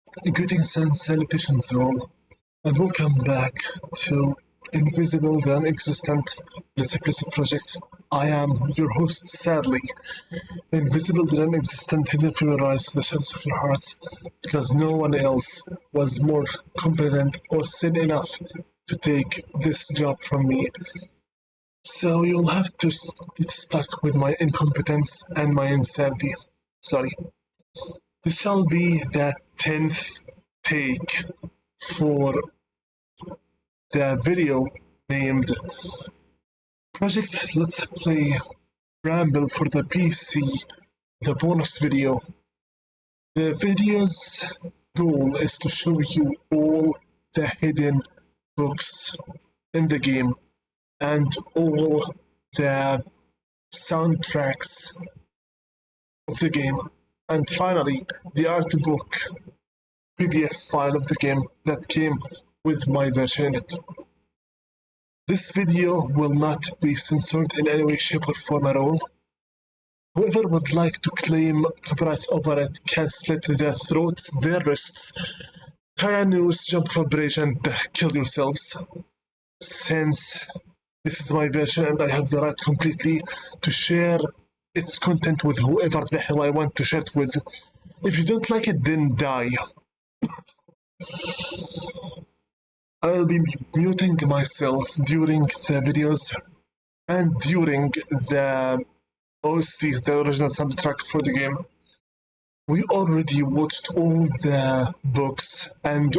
Greetings and salutations all, and welcome back to Invisible the Non-Existent Let's Play Project. I am your host, sadly, Invisible the Non-Existent, hidden from your eyes to the shadows of your hearts, because no one else was more competent or sane enough to take this job from me. So you'll have to get stuck with my incompetence and my insanity. Sorry. This shall be the 10th take for the video named Project Let's Play Bramble for the PC, the bonus video. The video's goal is to show you all the hidden books in the game and all the soundtracks of the game. And finally, the art book PDF file of the game that came with my version in it. This video will not be censored in any way, shape, or form at all. Whoever would like to claim copyright over it can slit their throats, their wrists, tie a noose, jump off a bridge, and kill yourselves. Since this is my version and I have the right completely to share its content with whoever the hell I want to share it with. If you don't like it, then die. I'll be muting myself during the videos and during the OST, the original soundtrack for the game. We already watched all the books and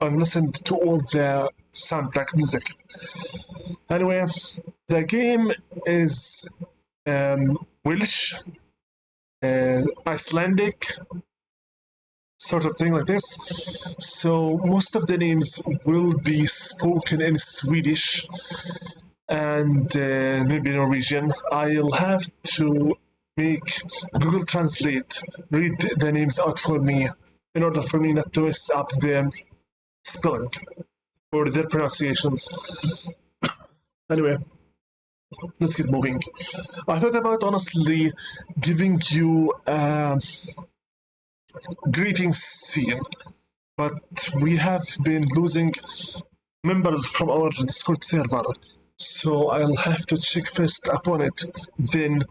listened to all the soundtrack music. Anyway, the game is Welsh, Icelandic, sort of thing like this. So most of the names will be spoken in Swedish and maybe Norwegian. I'll have to make Google Translate read the names out for me in order for me not to mess up their spelling or their pronunciations. Anyway, let's get moving. I thought about honestly giving you a greeting scene, but we have been losing members from our Discord server, so I'll have to check first upon it, then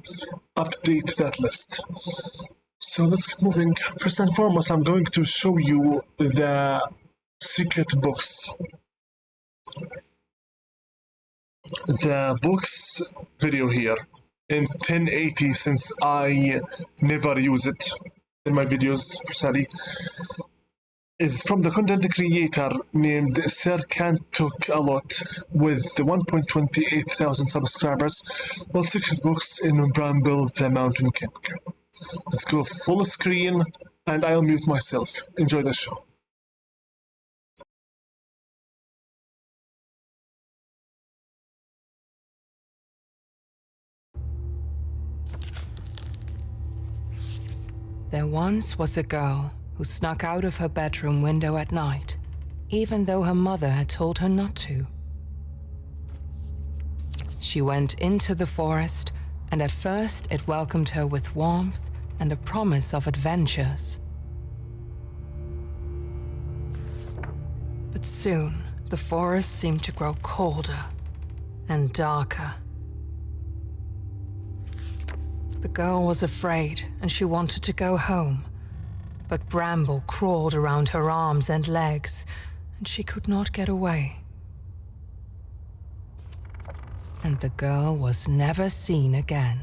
update that list. So let's get moving. First and foremost, I'm going to show you the secret books. The books video here in 1080, since I never use it in my videos personally, is from the content creator named sir-canttalk-alot with 1.28 thousand subscribers. All secret books in Bramble the Mountain King. Let's go full screen and I'll mute myself. Enjoy the show. There once was a girl who snuck out of her bedroom window at night, even though her mother had told her not to. She went into the forest, and at first it welcomed her with warmth and a promise of adventures. But soon, the forest seemed to grow colder and darker. The girl was afraid, and she wanted to go home. But Bramble crawled around her arms and legs, and she could not get away. And the girl was never seen again.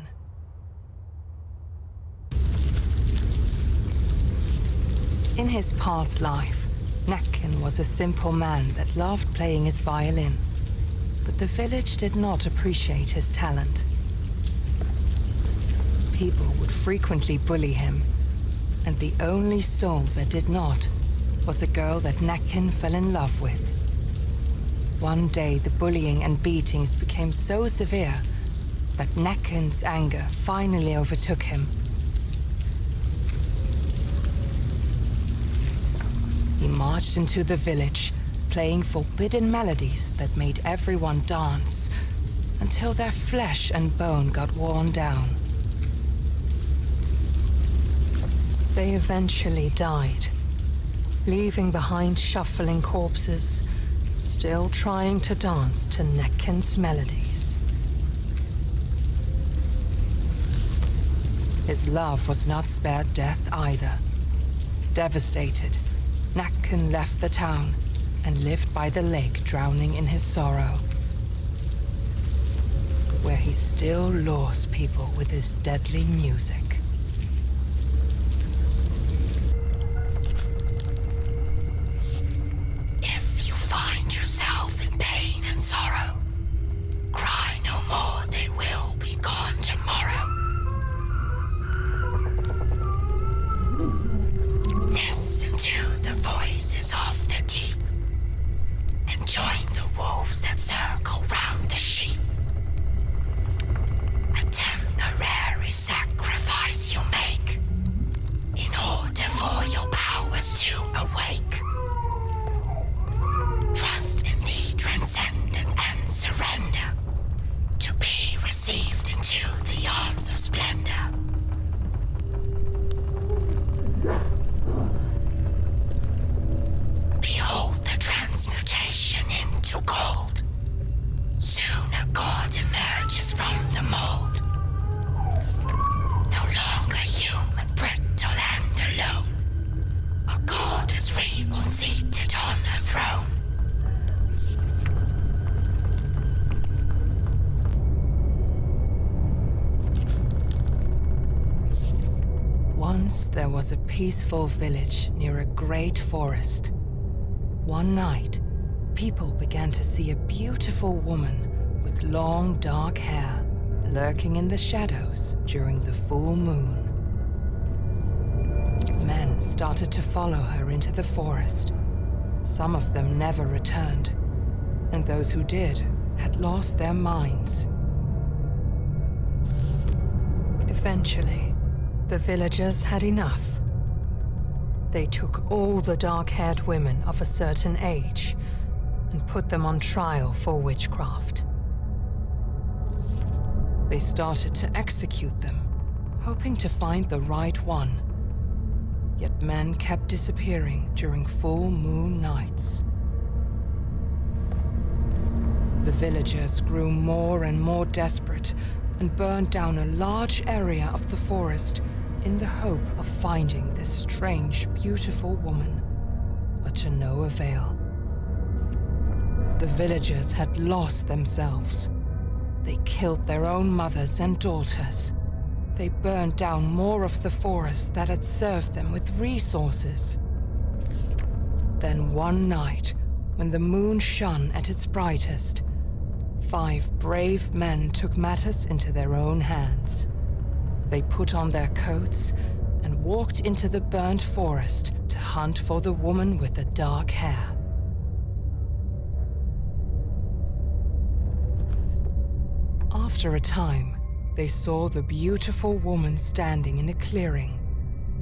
In his past life, Necken was a simple man that loved playing his violin, but the village did not appreciate his talent. People would frequently bully him, and the only soul that did not was a girl that Necken fell in love with. One day, the bullying and beatings became so severe that Necken's anger finally overtook him. He marched into the village, playing forbidden melodies that made everyone dance, until their flesh and bone got worn down. They eventually died, leaving behind shuffling corpses, still trying to dance to Nekken's melodies. His love was not spared death either. Devastated, Nekken left the town and lived by the lake, drowning in his sorrow, where he still lures people with his deadly music. If you find yourself in pain and sorrow, cry no more, they will be gone tomorrow. Listen to the voices of the deep, and join the wolves that circle round the sheep. A temporary sacrifice you make, in order for your powers to awake. Trust in the transcendent and surrender, to be received into the arms of splendor. Behold the transmutation into gold. Soon a god emerges from the mold. No longer human, brittle and alone. A goddess reborn, seated on her throne. Once there was a peaceful village near a great forest. One night, people began to see a beautiful woman with long, dark hair lurking in the shadows during the full moon. Men started to follow her into the forest. Some of them never returned, and those who did had lost their minds. Eventually, the villagers had enough. They took all the dark-haired women of a certain age and put them on trial for witchcraft. They started to execute them, hoping to find the right one. Yet men kept disappearing during full moon nights. The villagers grew more and more desperate and burned down a large area of the forest in the hope of finding this strange, beautiful woman, but to no avail. The villagers had lost themselves. They killed their own mothers and daughters. They burned down more of the forest that had served them with resources. Then one night, when the moon shone at its brightest, 5 brave men took matters into their own hands. They put on their coats and walked into the burnt forest to hunt for the woman with the dark hair. After a time, they saw the beautiful woman standing in a clearing.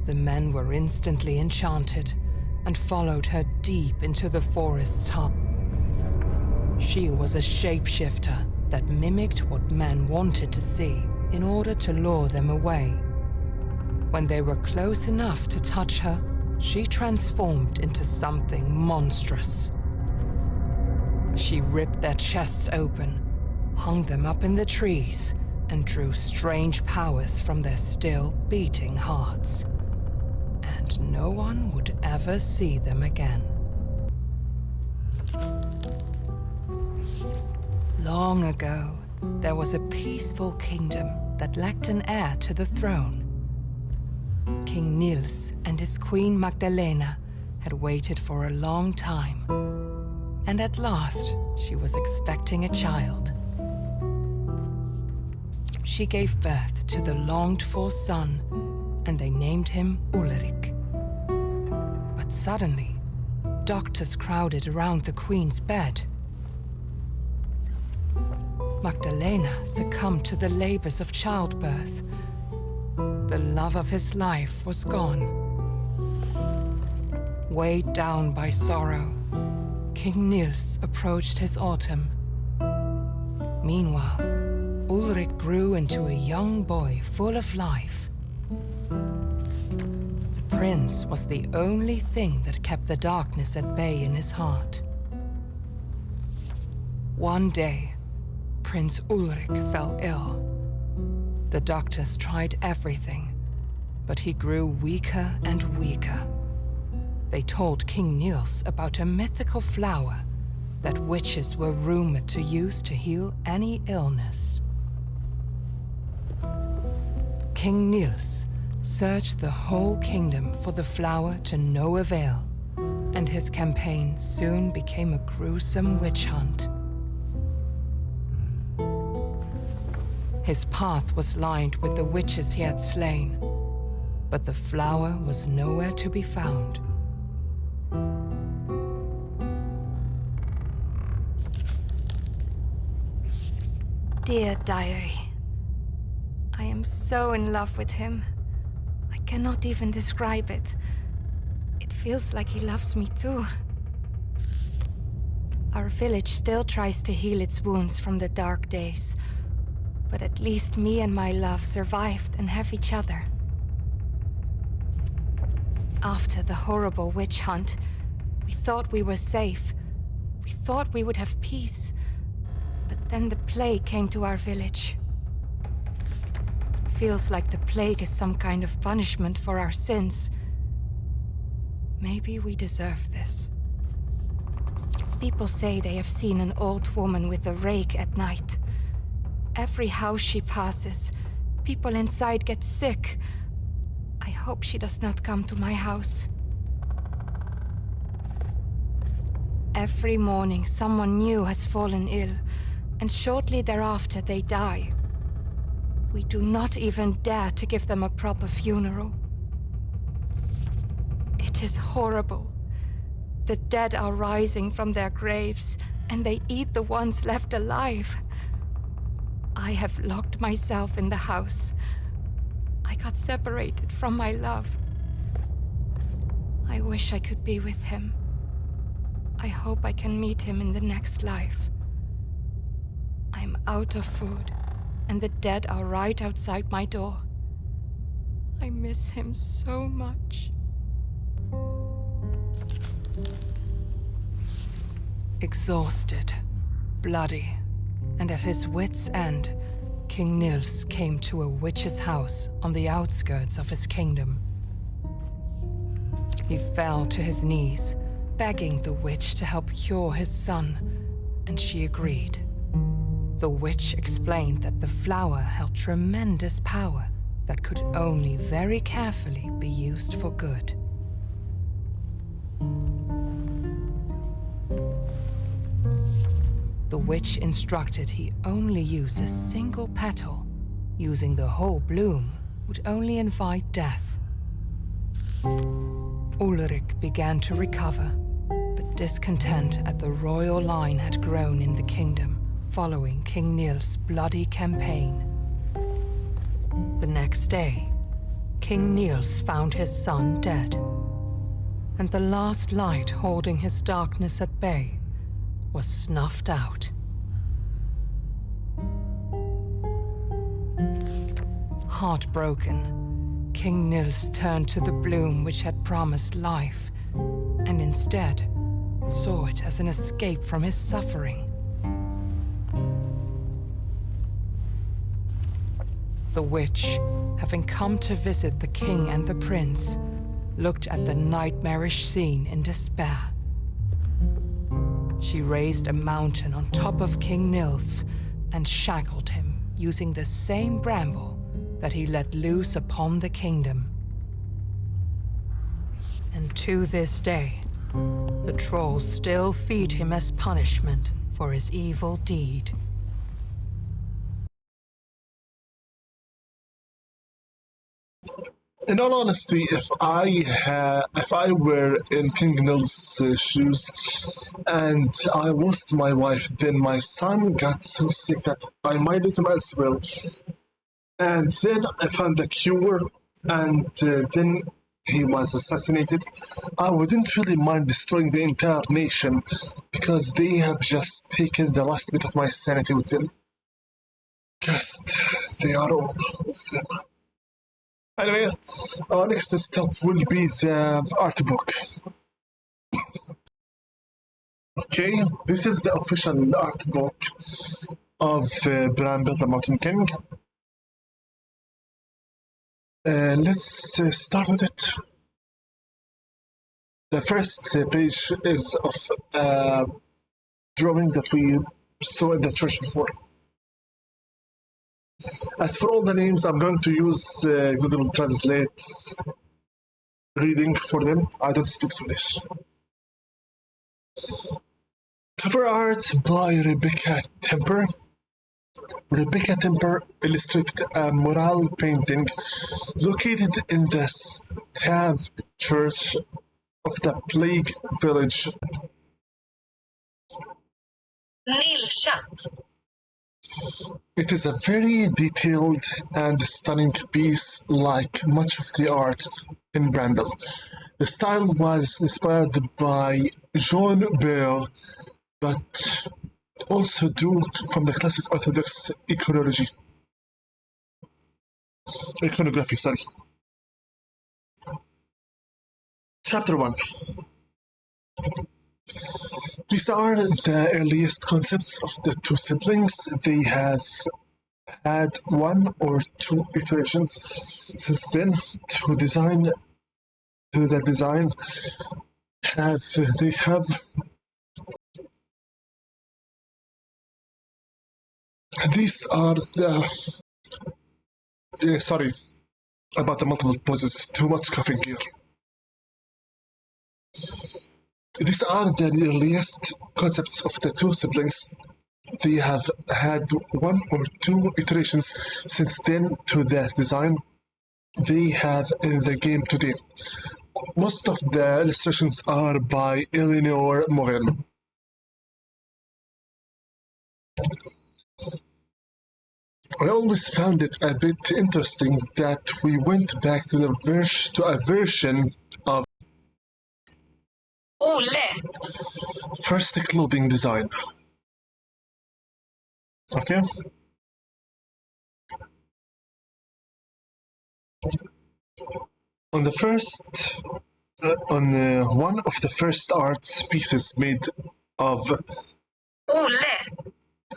The men were instantly enchanted and followed her deep into the forest's heart. She was a shapeshifter that mimicked what men wanted to see in order to lure them away. When they were close enough to touch her, she transformed into something monstrous. She ripped their chests open, hung them up in the trees, and drew strange powers from their still beating hearts. And no one would ever see them again. Long ago, there was a peaceful kingdom that lacked an heir to the throne. King Niels and his queen Magdalena had waited for a long time, and at last she was expecting a child. She gave birth to the longed-for son, and they named him Ulrich. But suddenly, doctors crowded around the queen's bed. Magdalena succumbed to the labors of childbirth. The love of his life was gone. Weighed down by sorrow, King Niels approached his autumn. Meanwhile, Ulrich grew into a young boy full of life. The prince was the only thing that kept the darkness at bay in his heart. One day, Prince Ulrich fell ill. The doctors tried everything, but he grew weaker and weaker. They told King Niels about a mythical flower that witches were rumored to use to heal any illness. King Niels searched the whole kingdom for the flower to no avail, and his campaign soon became a gruesome witch hunt. His path was lined with the witches he had slain, but the flower was nowhere to be found. Dear diary, I am so in love with him. I cannot even describe it. It feels like he loves me too. Our village still tries to heal its wounds from the dark days, but at least me and my love survived and have each other. After the horrible witch hunt, we thought we were safe. We thought we would have peace. But then the plague came to our village. Feels like the plague is some kind of punishment for our sins. Maybe we deserve this. People say they have seen an old woman with a rake at night. Every house she passes, people inside get sick. I hope she does not come to my house. Every morning, someone new has fallen ill, and shortly thereafter they die. We do not even dare to give them a proper funeral. It is horrible. The dead are rising from their graves, and they eat the ones left alive. I have locked myself in the house. I got separated from my love. I wish I could be with him. I hope I can meet him in the next life. I'm out of food, and the dead are right outside my door. I miss him so much. Exhausted, bloody, and at his wits' end, King Niels came to a witch's house on the outskirts of his kingdom. He fell to his knees, begging the witch to help cure his son, and she agreed. The witch explained that the flower held tremendous power that could only very carefully be used for good. The witch instructed he only use a single petal. Using the whole bloom would only invite death. Ulrich began to recover, but discontent at the royal line had grown in the kingdom following King Niels' bloody campaign. The next day, King Niels found his son dead, and the last light holding his darkness at bay was snuffed out. Heartbroken, King Niels turned to the bloom which had promised life, and instead saw it as an escape from his suffering. The witch, having come to visit the king and the prince, looked at the nightmarish scene in despair. She raised a mountain on top of King Niels and shackled him using the same bramble that he let loose upon the kingdom. And to this day, the trolls still feed him as punishment for his evil deed. In all honesty, if I were in King Nil's shoes and I lost my wife, then my son got so sick that I might as well. And then I found a cure, and then he was assassinated. I wouldn't really mind destroying the entire nation because they have just taken the last bit of my sanity with them. Just, they are all of them. Anyway, our next step will be the art book. Okay, this is the official art book of Bramble the Mountain King. Let's start with it. The first page is of a drawing that we saw in the church before. As for all the names, I'm going to use Google Translate's reading for them. I don't speak Swedish. Cover art by Rebecca Temper. Rebecca Temper illustrated a mural painting located in the Stav Church of the Plague Village. Nilchat. It is a very detailed and stunning piece, like much of the art in Bramble. The style was inspired by Jean Bear, but also drew from the classic Orthodox iconography. Chapter 1. These are the earliest concepts of the two siblings. They have had one or two iterations since then to the design. These are the sorry about the multiple poses. Too much coughing here. These are the earliest concepts of the two siblings. They have had one or two iterations since then to the design they have in the game today. Most of the illustrations are by Eleanor Morin. I always found it a bit interesting that we went back to a version of Ole. first clothing design. Okay? On one of the first art pieces made of Ole.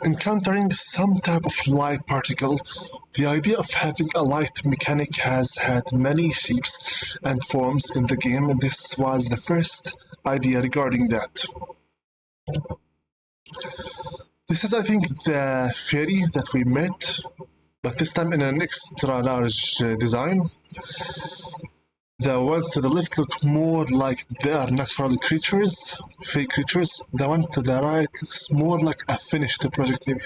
encountering some type of light particle. The idea of having a light mechanic has had many shapes and forms in the game, and this was the first idea regarding that. This is, I think, the fairy that we met, but this time in an extra large design. The ones to the left look more like they are natural creatures, fake creatures. The one to the right looks more like a finished project, maybe.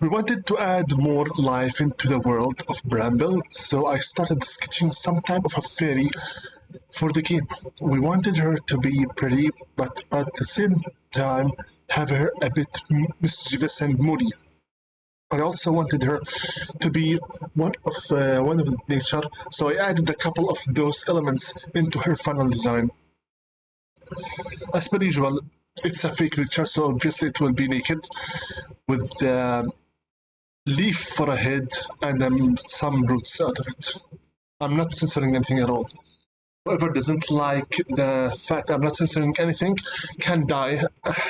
We wanted to add more life into the world of Bramble, so I started sketching some type of a fairy for the game. We wanted her to be pretty, but at the same time have her a bit mischievous and moody. I also wanted her to be one of nature, so I added a couple of those elements into her final design. As per usual, it's a fake creature, so obviously it will be naked, with the leaf for a head and some roots out of it. I'm not censoring anything at all. Whoever doesn't like the fact I'm not censoring anything can die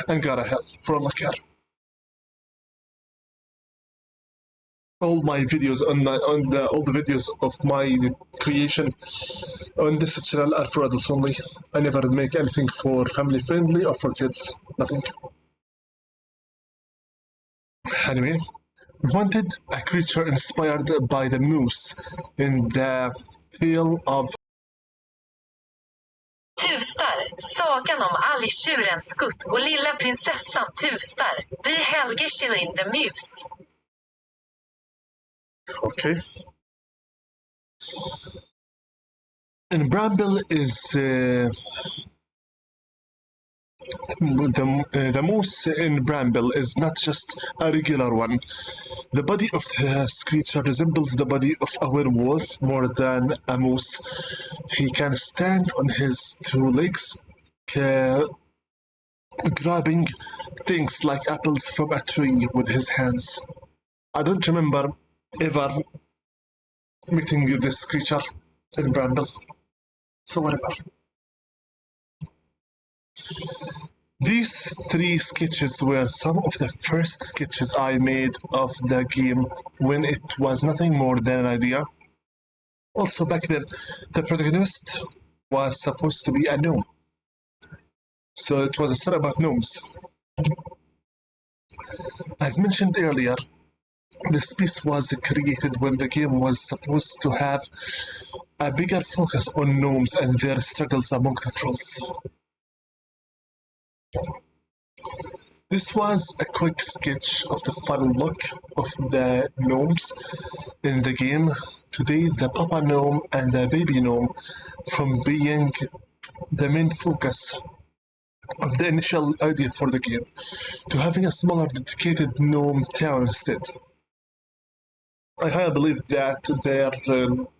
and go to hell, for all I care. All my videos all the videos of my creation on this channel are for adults only. I never make anything for family friendly or for kids. Nothing. Anyway, we wanted a creature inspired by the moose in the tale of Tustar, sagan om algtjuren Skutt och lilla prinsessan Tustar. Vi Helge Kylinde Mus. Okay. And Bramble is the moose in Bramble is not just a regular one. The body of this creature resembles the body of a werewolf more than a moose. He can stand on his two legs, grabbing things like apples from a tree with his hands. I don't remember ever meeting this creature in Bramble. So whatever. These 3 sketches were some of the first sketches I made of the game when it was nothing more than an idea. Also, back then, the protagonist was supposed to be a gnome. So it was a story about gnomes. As mentioned earlier, this piece was created when the game was supposed to have a bigger focus on gnomes and their struggles among the trolls. This was a quick sketch of the final look of the gnomes in the game. Today, the Papa Gnome and the Baby Gnome, from being the main focus of the initial idea for the game, to having a smaller dedicated gnome town instead. I highly believe that their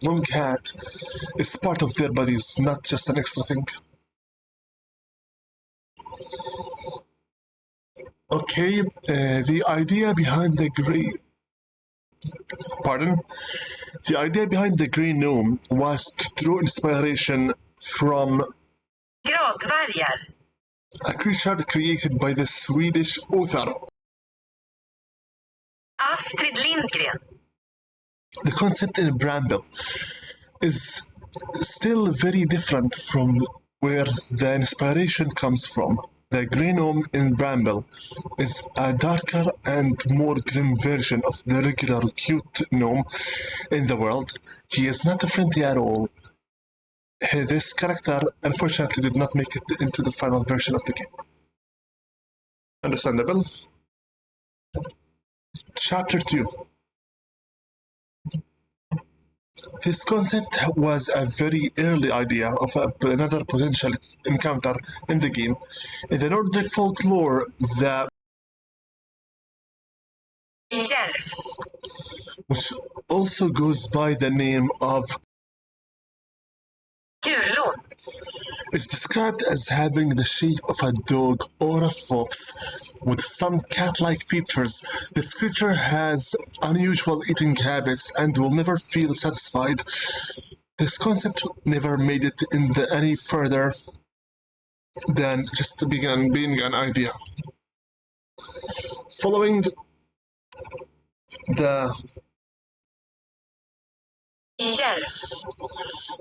long hat is part of their bodies, not just an extra thing. Okay, the idea behind the grey... Pardon? The idea behind the grey gnome was to draw inspiration from Gravdvärgar. a creature created by the Swedish author. Astrid Lindgren. The concept in Bramble is still very different from where the inspiration comes from. The grey gnome in Bramble is a darker and more grim version of the regular cute gnome in the world. He is not friendly at all. This character unfortunately did not make it into the final version of the game. Understandable. Chapter 2. This concept was a very early idea of another potential encounter in the game. In the Nordic folklore, the Järf. which also goes by the name of Kulon. is described as having the shape of a dog or a fox with some cat-like features. This creature has unusual eating habits and will never feel satisfied. This concept never made it any further than just being an idea. Following the Järf.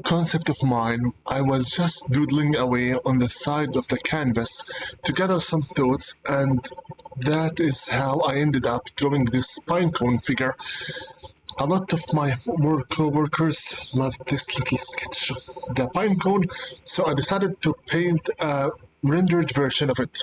concept of mine, I was just doodling away on the side of the canvas to gather some thoughts, and that is how I ended up drawing this pinecone figure. A lot of my former co-workers loved this little sketch of the pinecone, so I decided to paint a rendered version of it.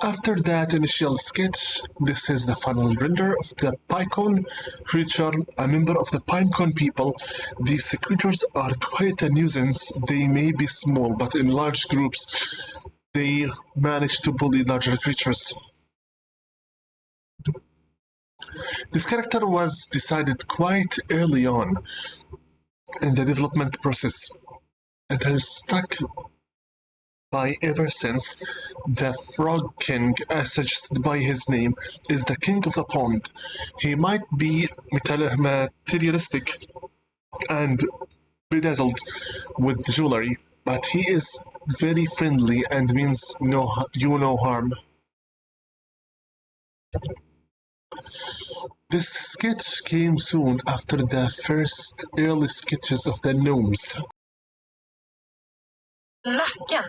After that initial sketch, this is the final render of the pinecone creature, a member of the pinecone people. These creatures are quite a nuisance. They may be small, but in large groups, they manage to bully larger creatures. This character was decided quite early on in the development process and has stuck by ever since. The Frog King, as suggested by his name, is the king of the pond. He might be materialistic and bedazzled with jewelry, but he is very friendly and means no harm. This sketch came soon after the first early sketches of the gnomes. Nacken.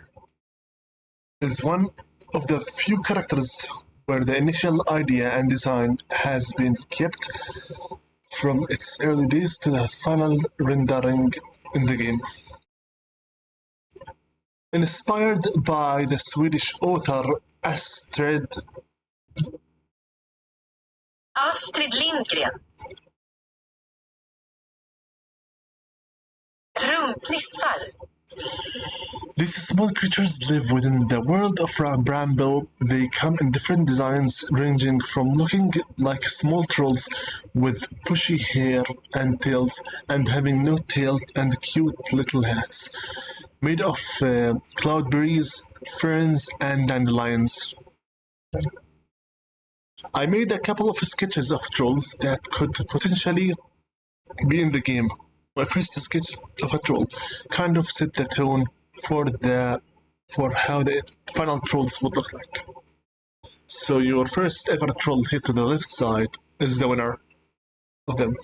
Is one of the few characters where the initial idea and design has been kept from its early days to the final rendering in the game. Inspired by the Swedish author Astrid Lindgren. Rumpnissar. These small creatures live within the world of Bramble. They come in different designs, ranging from looking like small trolls with bushy hair and tails, and having no tail and cute little hats, made of cloudberries, ferns, and dandelions. I made a couple of sketches of trolls that could potentially be in the game. My first sketch of a troll kind of set the tone for how the final trolls would look like. So your first ever troll hit to the left side is the winner of them.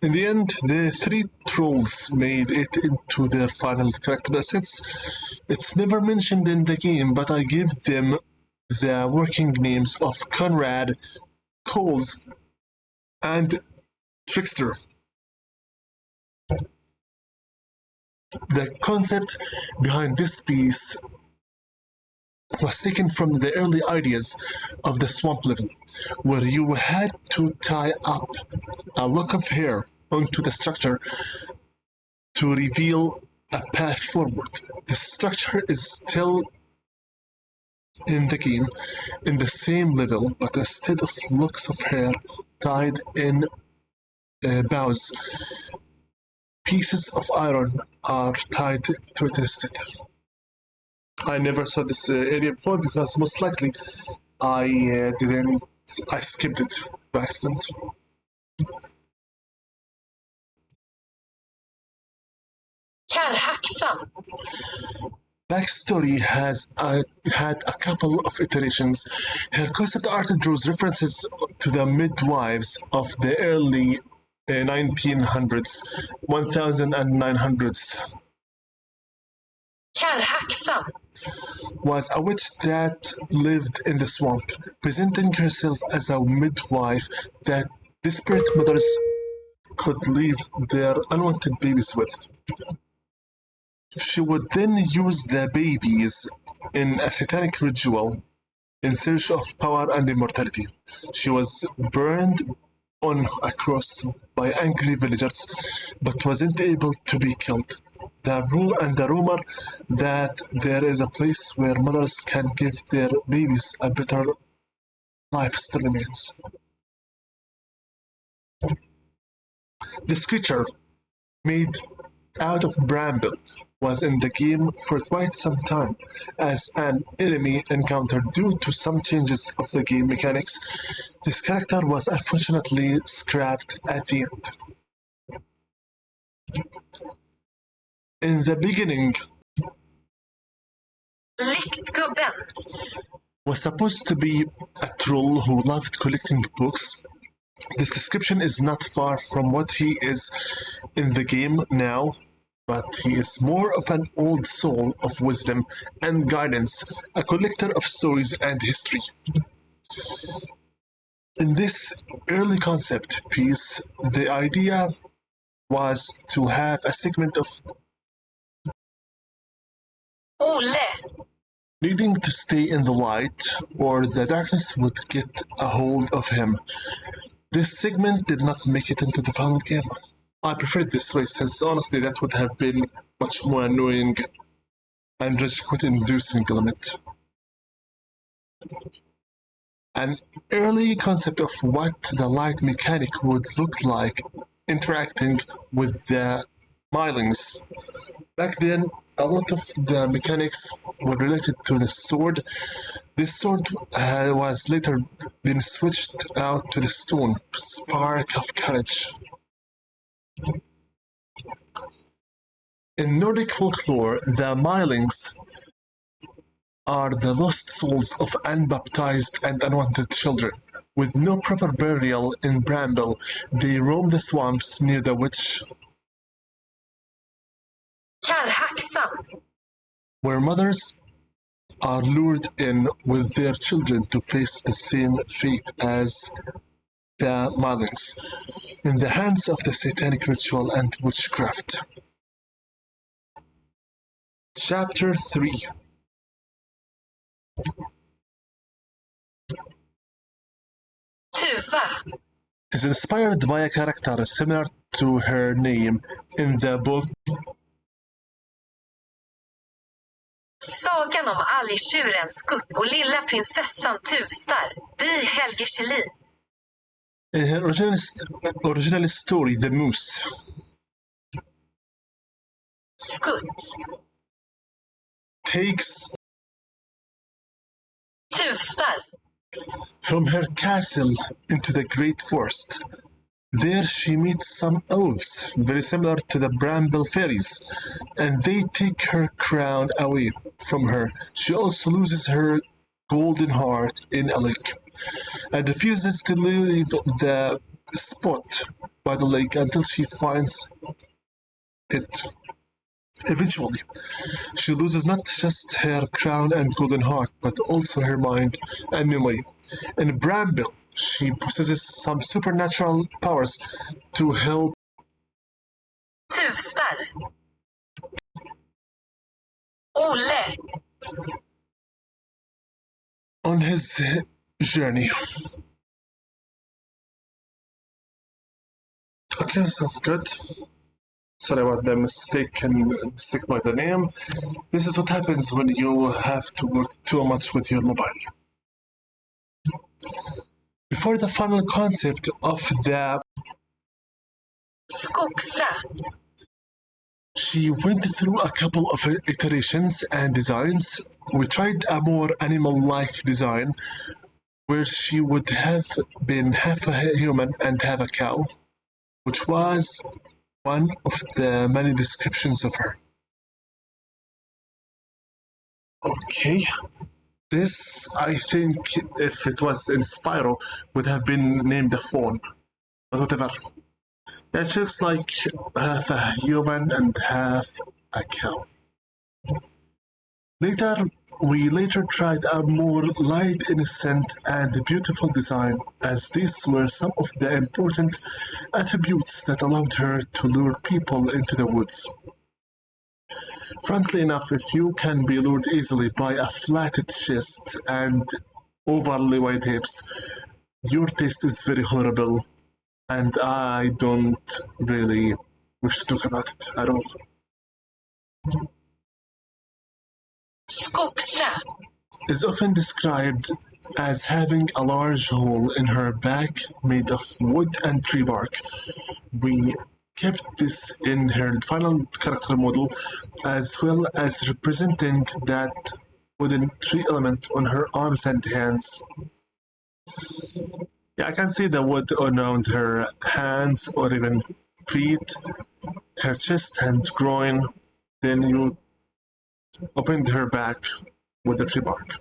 In the end, the three trolls made it into their final character assets. It's never mentioned in the game, but I give them the working names of Conrad, Coles, and Trickster. The concept behind this piece was taken from the early ideas of the swamp level, where you had to tie up a lock of hair onto the structure to reveal a path forward. The structure is still in the game in the same level, but instead of locks of hair tied in boughs, pieces of iron are tied to it instead. I never saw this area before because most likely I skipped it by accident. Kärrhaxan. Backstory has had a couple of iterations. Her concept art draws references to the midwives of the early 1900s, 1900s. Kärrhaxan. Was a witch that lived in the swamp, presenting herself as a midwife that desperate mothers could leave their unwanted babies with. She would then use the babies in a satanic ritual in search of power and immortality. She was burned on a cross by angry villagers, but wasn't able to be killed. The rumor that there is a place where mothers can give their babies a better life still remains. This creature, made out of Bramble, was in the game for quite some time as an enemy encounter due to some changes of the game mechanics. This character was unfortunately scrapped at the end. In the beginning, Liktgubben. was supposed to be a troll who loved collecting books. This description is not far from what he is in the game now, but he is more of an old soul of wisdom and guidance, a collector of stories and history. In this early concept piece, the idea was to have a segment of Ole. needing to stay in the light, or the darkness would get a hold of him. This segment did not make it into the final game. I preferred this way since honestly that would have been much more annoying and rage quit inducing element. An early concept of what the light mechanic would look like interacting with the Mylings. Back then, a lot of the mechanics were related to the sword. This sword was later been switched out to the stone, spark of courage. In Nordic folklore, the Mylings are the lost souls of unbaptized and unwanted children. With no proper burial in Bramble, they roam the swamps near the witch, Kärrhaxan. where mothers are lured in with their children to face the same fate as the Mylings, in the hands of the satanic ritual and witchcraft. Chapter 3 Tuva. is inspired by a character similar to her name in the book Sagan om algtjuren Skutt och lilla prinsessan Tuvstar. Vi Helge Kjellin. in her original story, The Moose. Skutt. Takes Tuvstall. From her castle into the great forest. There she meets some elves, very similar to the Bramble fairies, and they take her crown away from her. She also loses her golden heart in a lake and refuses to leave the spot by the lake until she finds it. Eventually, she loses not just her crown and golden heart, but also her mind and memory. In Bramble, she possesses some supernatural powers to help Tuvstall. Ole. on his journey. Okay, sounds good. Sorry about the mistake by the name. This is what happens when you have to work too much with your mobile. Before the final concept of the Skogsra. she went through a couple of iterations and designs. We tried a more animal-like design where she would have been half a human and half a cow, which was one of the many descriptions of her. Okay. This, I think, if it was in Spyro, would have been named a fawn. But whatever. Yeah, she looks like half a human and half a cow. We later tried a more light, innocent, and beautiful design, as these were some of the important attributes that allowed her to lure people into the woods. Frankly enough, if you can be lured easily by a flatted chest and overly wide hips, your taste is very horrible, and I don't really wish to talk about it at all. Skogsra. Is often described as having a large hole in her back made of wood and tree bark. We kept this in her final character model as well as representing that wooden tree element on her arms and hands. Yeah, I can see the wood around her hands or even feet, her chest and groin. Then you opened her back with the tree bark.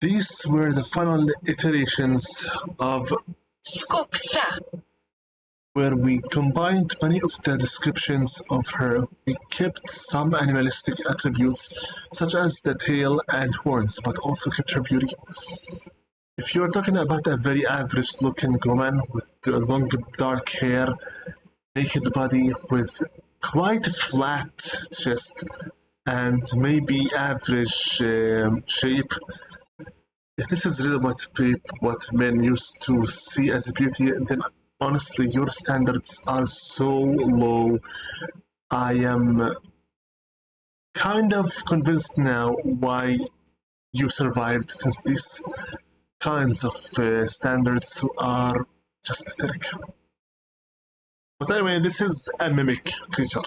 These were the final iterations of Skogsra. where we combined many of the descriptions of her. We kept some animalistic attributes, such as the tail and horns, but also kept her beauty. If you are talking about a very average looking woman with long dark hair, naked body, with quite a flat chest, and maybe average shape, if this is really what men used to see as a beauty, then honestly, your standards are so low. I am kind of convinced now why you survived, since these kinds of standards are just pathetic. But anyway, this is a mimic creature.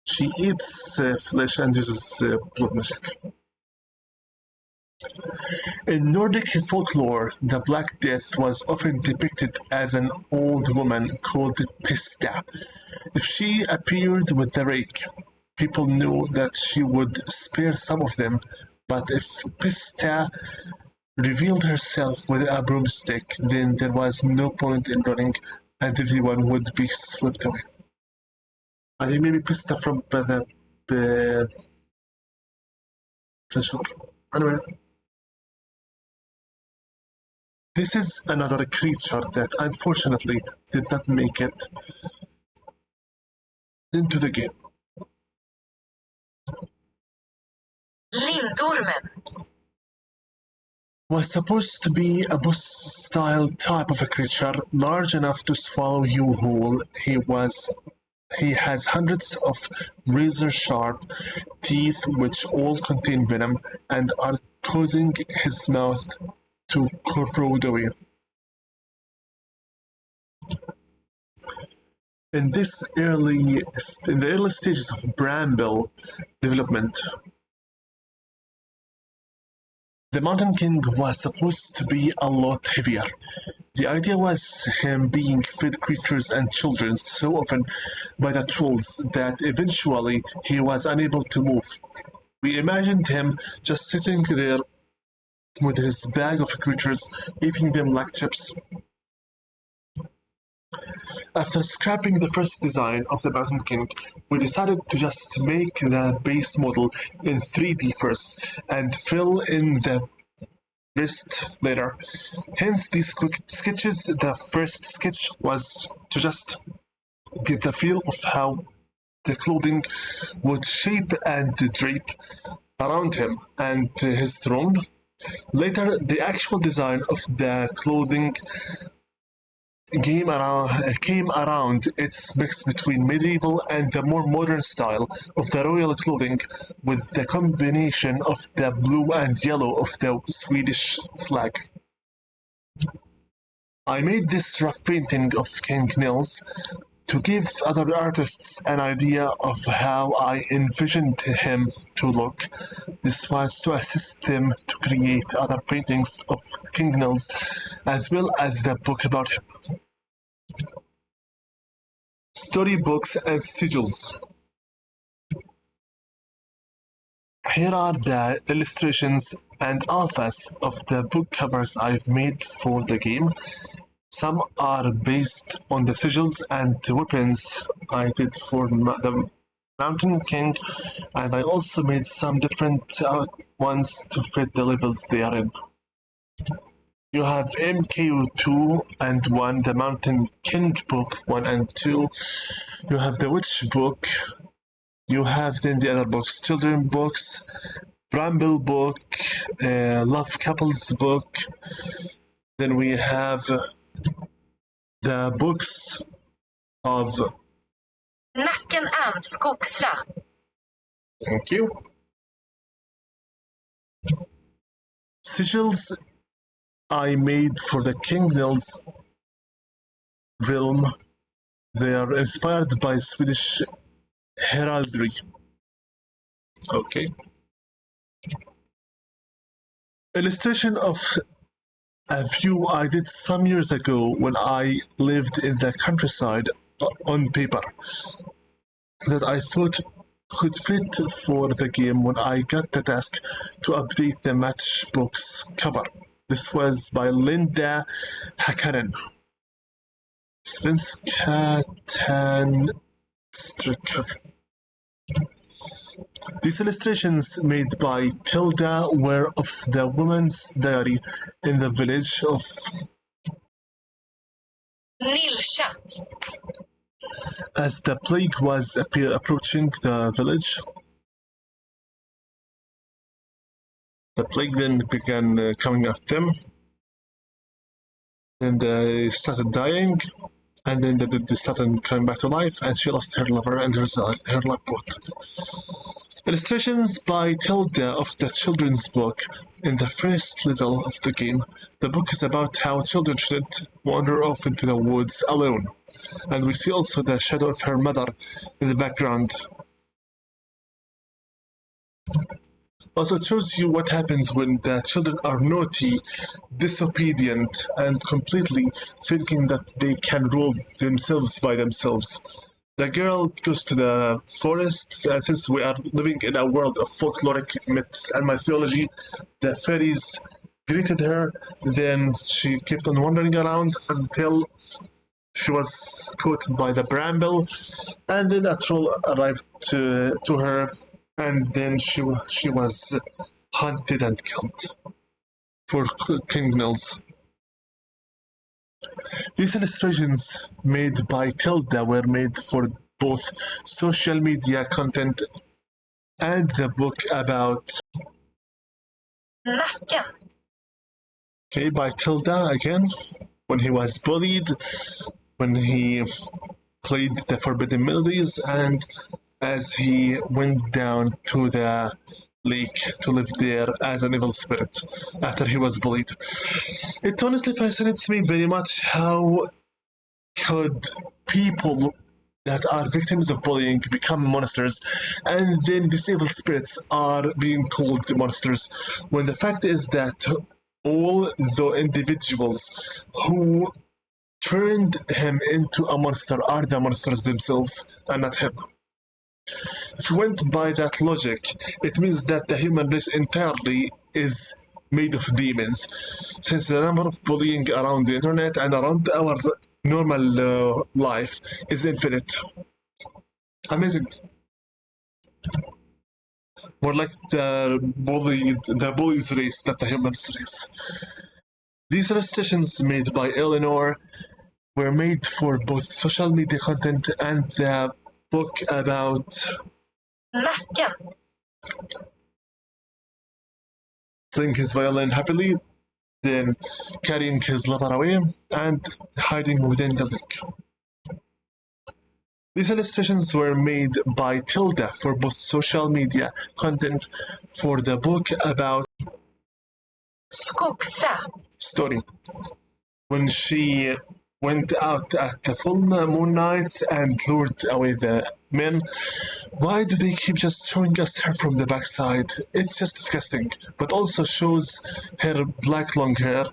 She eats flesh and uses blood magic. In Nordic folklore, the Black Death was often depicted as an old woman called Pista. If she appeared with the rake, people knew that she would spare some of them, but if Pista revealed herself with a broomstick, then there was no point in running and everyone would be swept away. I think maybe Pista from the sure. Anyway. This is another creature that unfortunately did not make it into the game. Lindormen. Was supposed to be a boss-style type of a creature, large enough to swallow you whole. He has hundreds of razor-sharp teeth which all contain venom and are causing his mouth to corrode away. In the early stages of Bramble development, The Mountain King was supposed to be a lot heavier. The idea was him being fed creatures and children so often by the trolls that eventually he was unable to move. We imagined him just sitting there with his bag of creatures, eating them like chips. After scrapping the first design of the Mountain King, we decided to just make the base model in 3D first and fill in the rest later. Hence these quick sketches. The first sketch was to just get the feel of how the clothing would shape and drape around him and his throne. Later, the actual design of the clothing came around its mix between medieval and the more modern style of the royal clothing with the combination of the blue and yellow of the Swedish flag. I made this rough painting of King Nils to give other artists an idea of how I envisioned him to look. This was to assist them to create other paintings of King Nils as well as the book about him. Storybooks and sigils. Here are the illustrations and alphas of the book covers I've made for the game. Some are based on the sigils and the weapons I did for the Mountain King, and I also made some different ones to fit the levels they are in. You have MKO2 and 1, the Mountain King book 1 and 2. You have the Witch book. You have then the other books, Children books, Bramble book, Love Couples book. Then we have the books of Nacken and skogsra. Thank you. Sigils I made for the King Nils realm. They are inspired by Swedish heraldry. Okay. Illustration of a view I did some years ago when I lived in the countryside on paper that I thought could fit for the game when I got the task to update the matchbook's cover. This was by Linda Hakanen. Svenska Tandstricker. These illustrations made by Tilda were of the woman's diary in the village of Nilsha. as the plague was approaching the village. The plague then began coming at them, and they started dying, and then they started coming back to life, and she lost her lover and her life both. Illustrations by Tilda of the children's book in the first level of the game. The book is about how children shouldn't wander off into the woods alone. And we see also the shadow of her mother in the background. Also, it shows you what happens when the children are naughty, disobedient, and completely thinking that they can rule themselves by themselves. The girl goes to the forest, and since we are living in a world of folkloric myths and mythology, the fairies greeted her. Then she kept on wandering around until she was caught by the Bramble, and then a troll arrived to her, and then she was hunted and killed for King Nils. These illustrations made by Tilda were made for both social media content and the book about Nacken. Okay, by Tilda again, when he was bullied, when he played the Forbidden Melodies, and as he went down to the lake to live there as an evil spirit after he was bullied. It honestly fascinates me very much how could people that are victims of bullying become monsters, and then these evil spirits are being called monsters, when the fact is that all the individuals who turned him into a monster are the monsters themselves and not him. If we went by that logic, it means that the human race entirely is made of demons, since the number of bullying around the internet and around our normal life is infinite. Amazing. More like the bullies race, not the humans race. These illustrations made by Eleanor were made for both social media content and the book about Nacken. playing his violin happily, then carrying his lover away, and hiding within the lake. These illustrations were made by Tilda for both social media content for the book about Skogsrä. story. When she went out at the full moon nights and lured away the men, why do they keep just showing us her from the backside? It's just disgusting. But also shows her black long hair.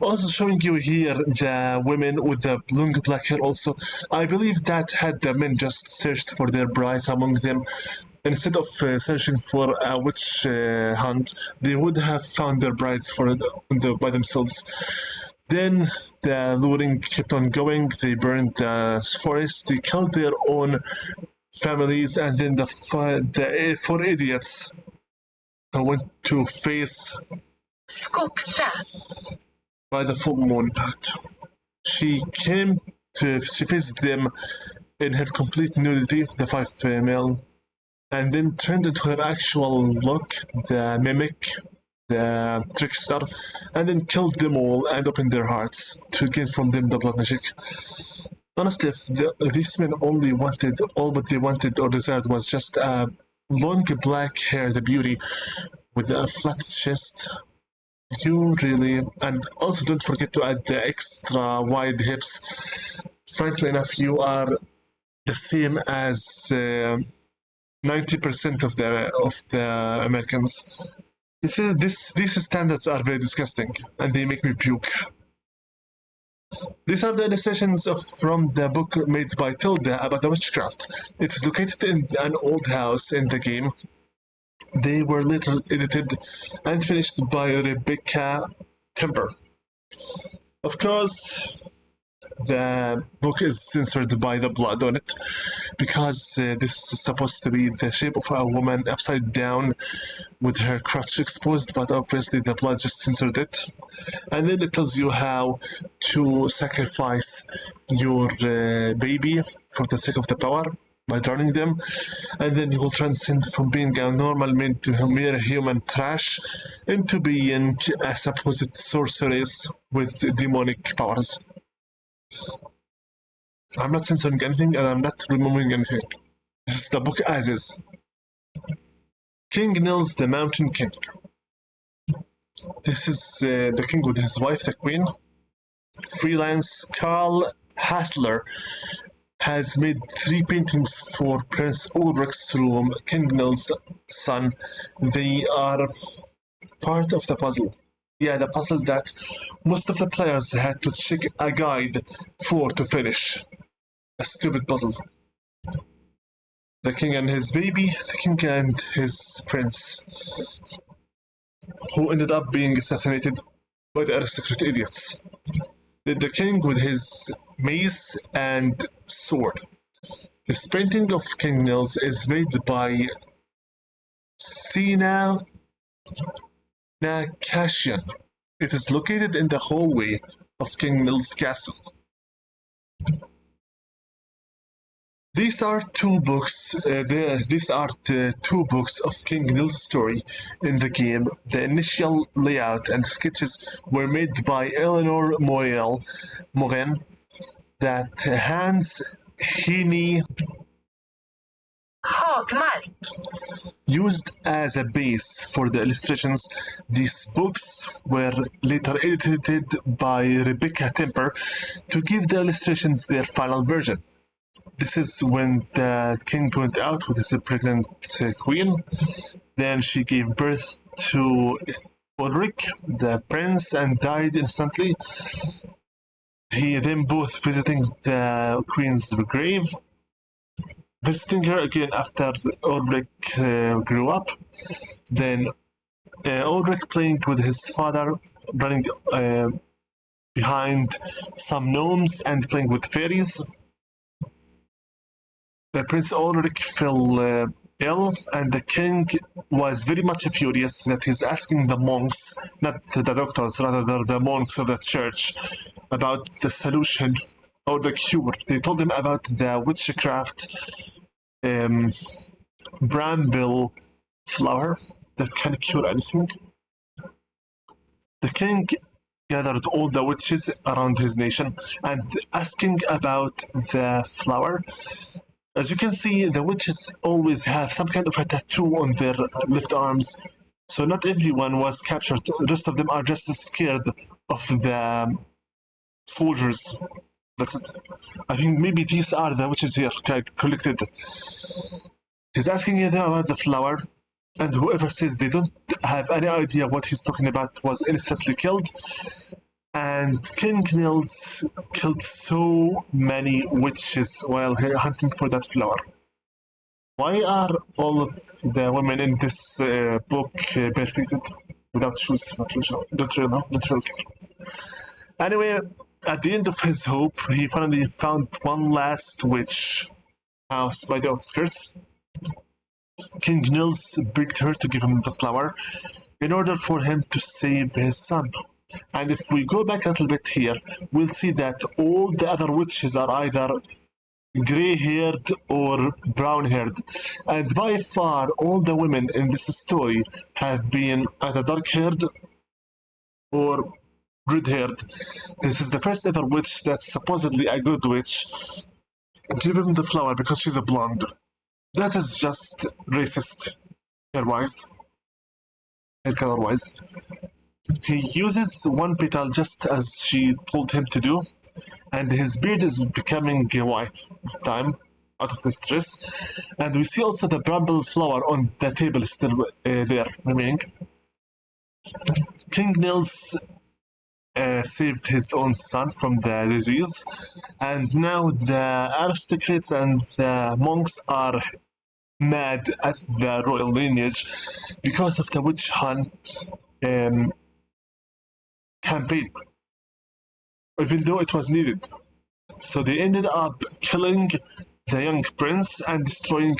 Also showing you here the women with the long black hair also. I believe that had the men just searched for their brides among them, instead of searching for a witch hunt, they would have found their brides by themselves. Then the luring kept on going. They burned the forest. They killed their own families, and then the four idiots who went to face Skogsrä. by the full moon. She faced them in her complete nudity, the five male, and then turned into her actual look, the mimic, the trickster, and then killed them all and opened their hearts to gain from them the blood magic. Honestly, if these men only wanted, all what they wanted or desired was just a long black hair, the beauty, with a flat chest, you really, and also don't forget to add the extra wide hips. Frankly enough, you are the same as 90% of the Americans. You see, these standards are very disgusting, and they make me puke. These are the illustrations from the book made by Tilda about the witchcraft. It is located in an old house in the game. They were later edited and finished by Rebecca Timber. Of course, the book is censored by the blood on it, because this is supposed to be the shape of a woman upside down with her crotch exposed, but obviously the blood just censored it. And then it tells you how to sacrifice your baby for the sake of the power by drowning them, and then you will transcend from being a normal man to mere human trash into being a supposed sorceress with demonic powers. I'm not censoring anything and I'm not removing anything. This is the book as is. King Nils the Mountain King. This is the king with his wife, the queen. Freelance Carl Hassler has made 3 paintings for Prince Ulrich's room, King Nils' son. They are part of the puzzle. Yeah, the puzzle that most of the players had to check a guide for to finish. A stupid puzzle. The king and his baby, the king and his prince, who ended up being assassinated by the aristocrat idiots. The king with his mace and sword. This painting of King Nils is made by Sina Nakashian. It is located in the hallway of King Nils' castle. These are two books. These are the 2 books of King Nils' story in the game. The initial layout and sketches were made by Eleanor Morin, that Hans Heaney Hagmark. used as a base for the illustrations. These books were later edited by Rebecca Timber to give the illustrations their final version. This is when the king went out with his pregnant queen. Then she gave birth to Ulrich, the prince, and died instantly. He then both visiting the queen's grave, visiting her again after Ulrich grew up. Then Ulrich playing with his father, running behind some gnomes and playing with fairies. Prince Ulrich fell ill, and the king was very much furious that he's asking the monks, not the doctors, rather the monks of the church, about the solution or the cure. They told him about the witchcraft bramble flower that can cure anything. The king gathered all the witches around his nation and asking about the flower. As you can see, the witches always have some kind of a tattoo on their left arms, so not everyone was captured. The rest of them are just scared of the soldiers. That's it. I think maybe these are the witches here collected. He's asking them about the flower, and whoever says they don't have any idea what he's talking about was instantly killed. And King Nils killed so many witches while hunting for that flower. Why are all of the women in this book barefooted without shoes? Not really care. Anyway, at the end of his hope, he finally found one last witch house by the outskirts. King Nils begged her to give him the flower in order for him to save his son. And if we go back a little bit here, we'll see that all the other witches are either gray-haired or brown-haired. And by far, all the women in this story have been either dark-haired or red-haired. This is the first ever witch that's supposedly a good witch. Give him the flower because she's a blonde. That is just racist, hair-wise, hair color-wise. He uses one petal just as she told him to do, and his beard is becoming white with time, out of the stress. And we see also the bramble flower on the table still there remaining. King Nils saved his own son from the disease, and now the aristocrats and the monks are mad at the royal lineage because of the witch hunt campaign, even though it was needed. So they ended up killing the young prince and destroying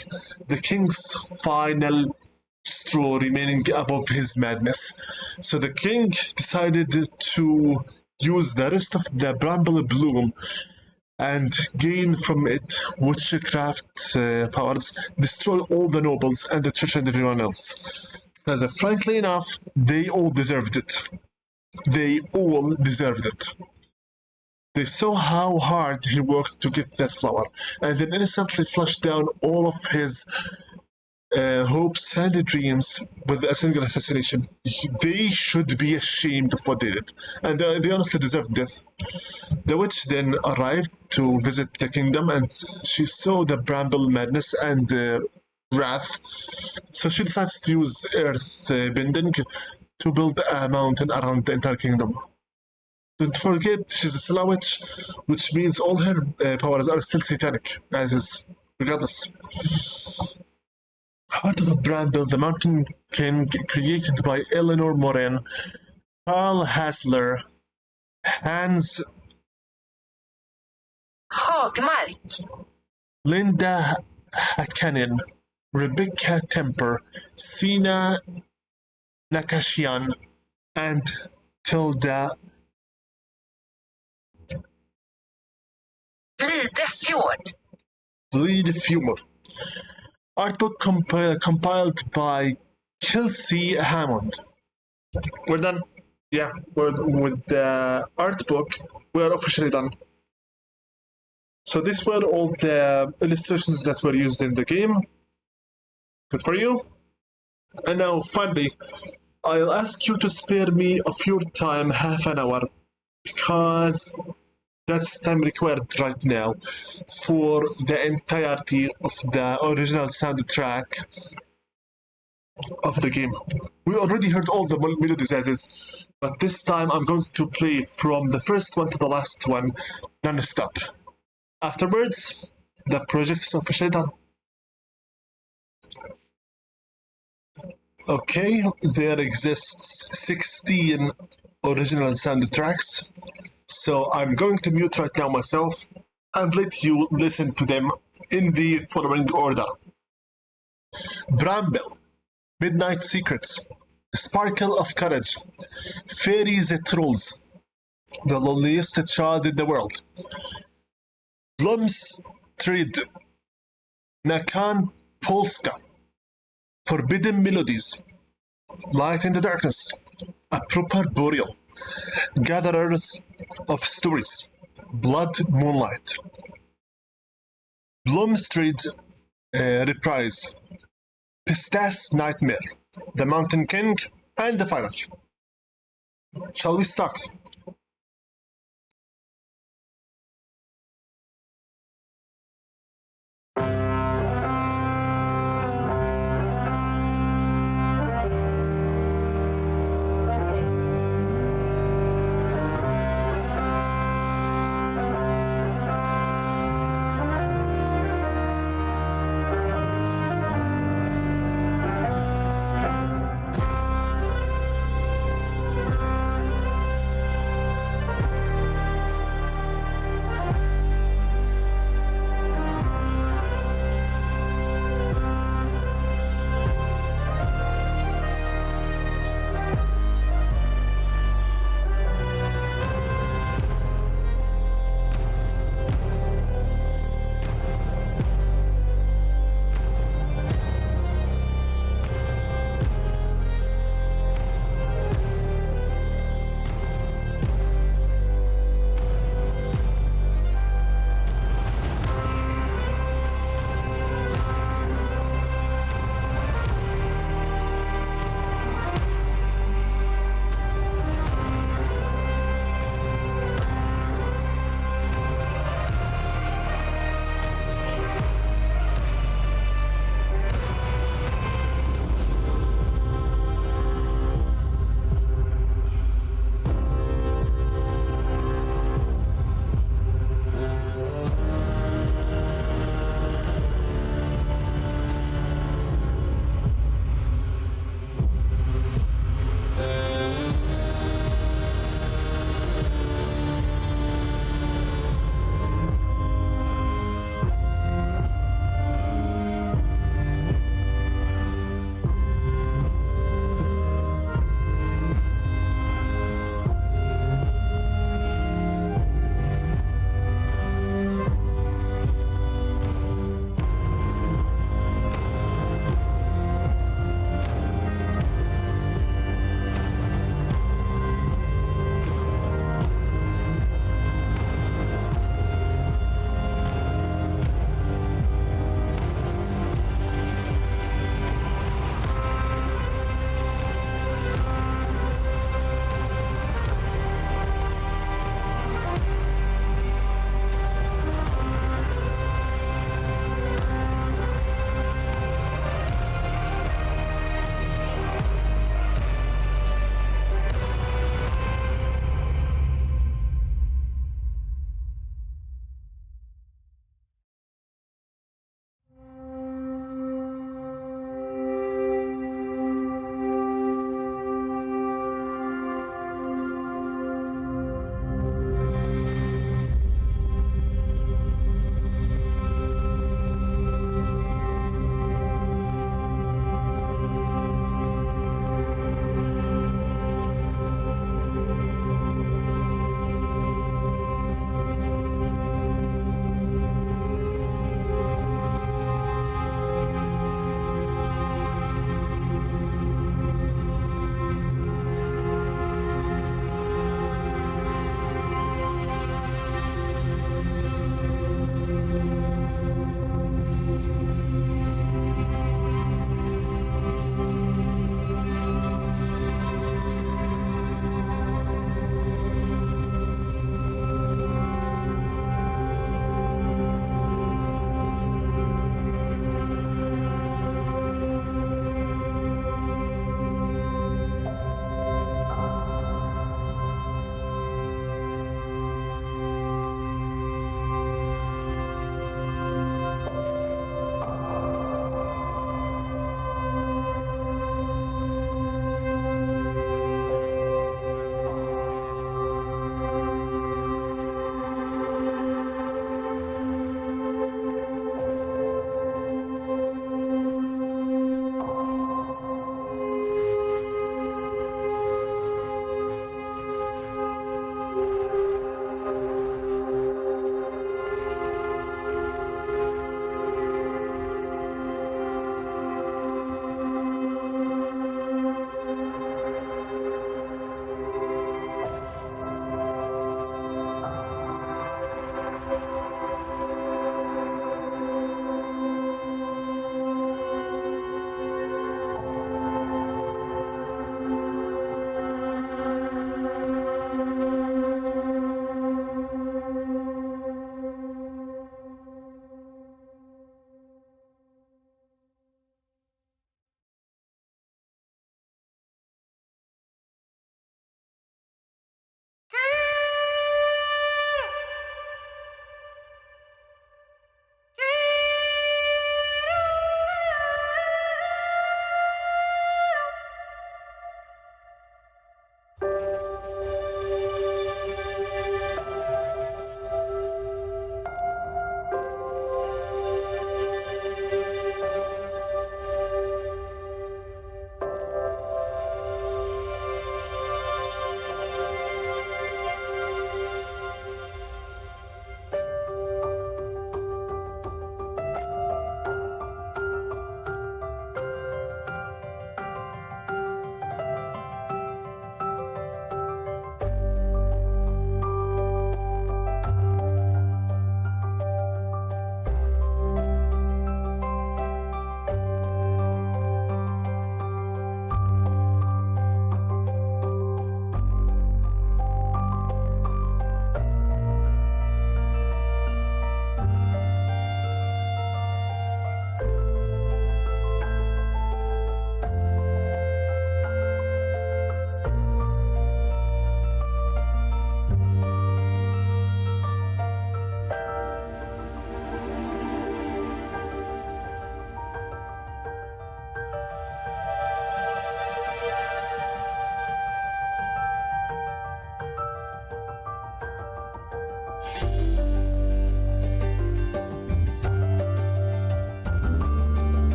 the king's final straw remaining above his madness. So the king decided to use the rest of the bramble bloom and gain from it witchcraft powers, destroy all the nobles and the church and everyone else. Because frankly enough, they all deserved it. They all deserved it. They saw how hard he worked to get that flower, and then innocently flushed down all of his hopes and dreams with a single assassination. They should be ashamed of what they did, and they honestly deserve death. The witch then arrived to visit the kingdom, and she saw the bramble madness and wrath, so she decides to use earth bending to build a mountain around the entire kingdom. Don't forget, she's a Sela witch, which means all her powers are still satanic, as is, regardless. Heart of Bramble, the Mountain King, created by Eleanor Morin, Carl Hassler, Hans Hagmark. Linda Hakanen, Rebecca Temper, Sina Nakashian, and Tilda Lidefjord. Bleedfjord. Artbook compiled by Kelsey Hammond. We're done. Yeah, we're with the art book. We're officially done. So these were all the illustrations that were used in the game. Good for you. And now, finally, I'll ask you to spare me of your time half an hour, because That's time required right now for the entirety of the original soundtrack of the game. We already heard all the melodies as is, but this time I'm going to play from the first one to the last one non-stop. Afterwards, the project is officially done. Okay, there exists 16 original soundtracks, so I'm going to mute right now myself and let you listen to them in the following order. Bramble, Midnight Secrets, Sparkle of Courage, Fairies and Trolls, The Loneliest Child in the World, Blum's Trade, Nakan Polska, Forbidden Melodies, Light in the Darkness, A Proper Burial, Gatherers of Stories, Blood Moonlight, Blum Street Reprise, Pista's Nightmare, The Mountain King, and the final. Shall we start?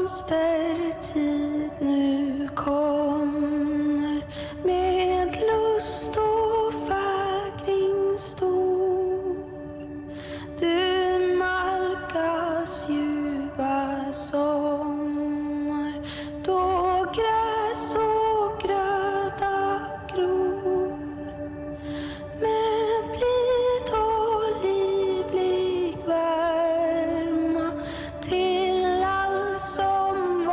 monstertid nu kommer med lust och fägring stor. Du nalkas ljuva sommar då gräs och gröda gror. Med blid och livlig värma till allt som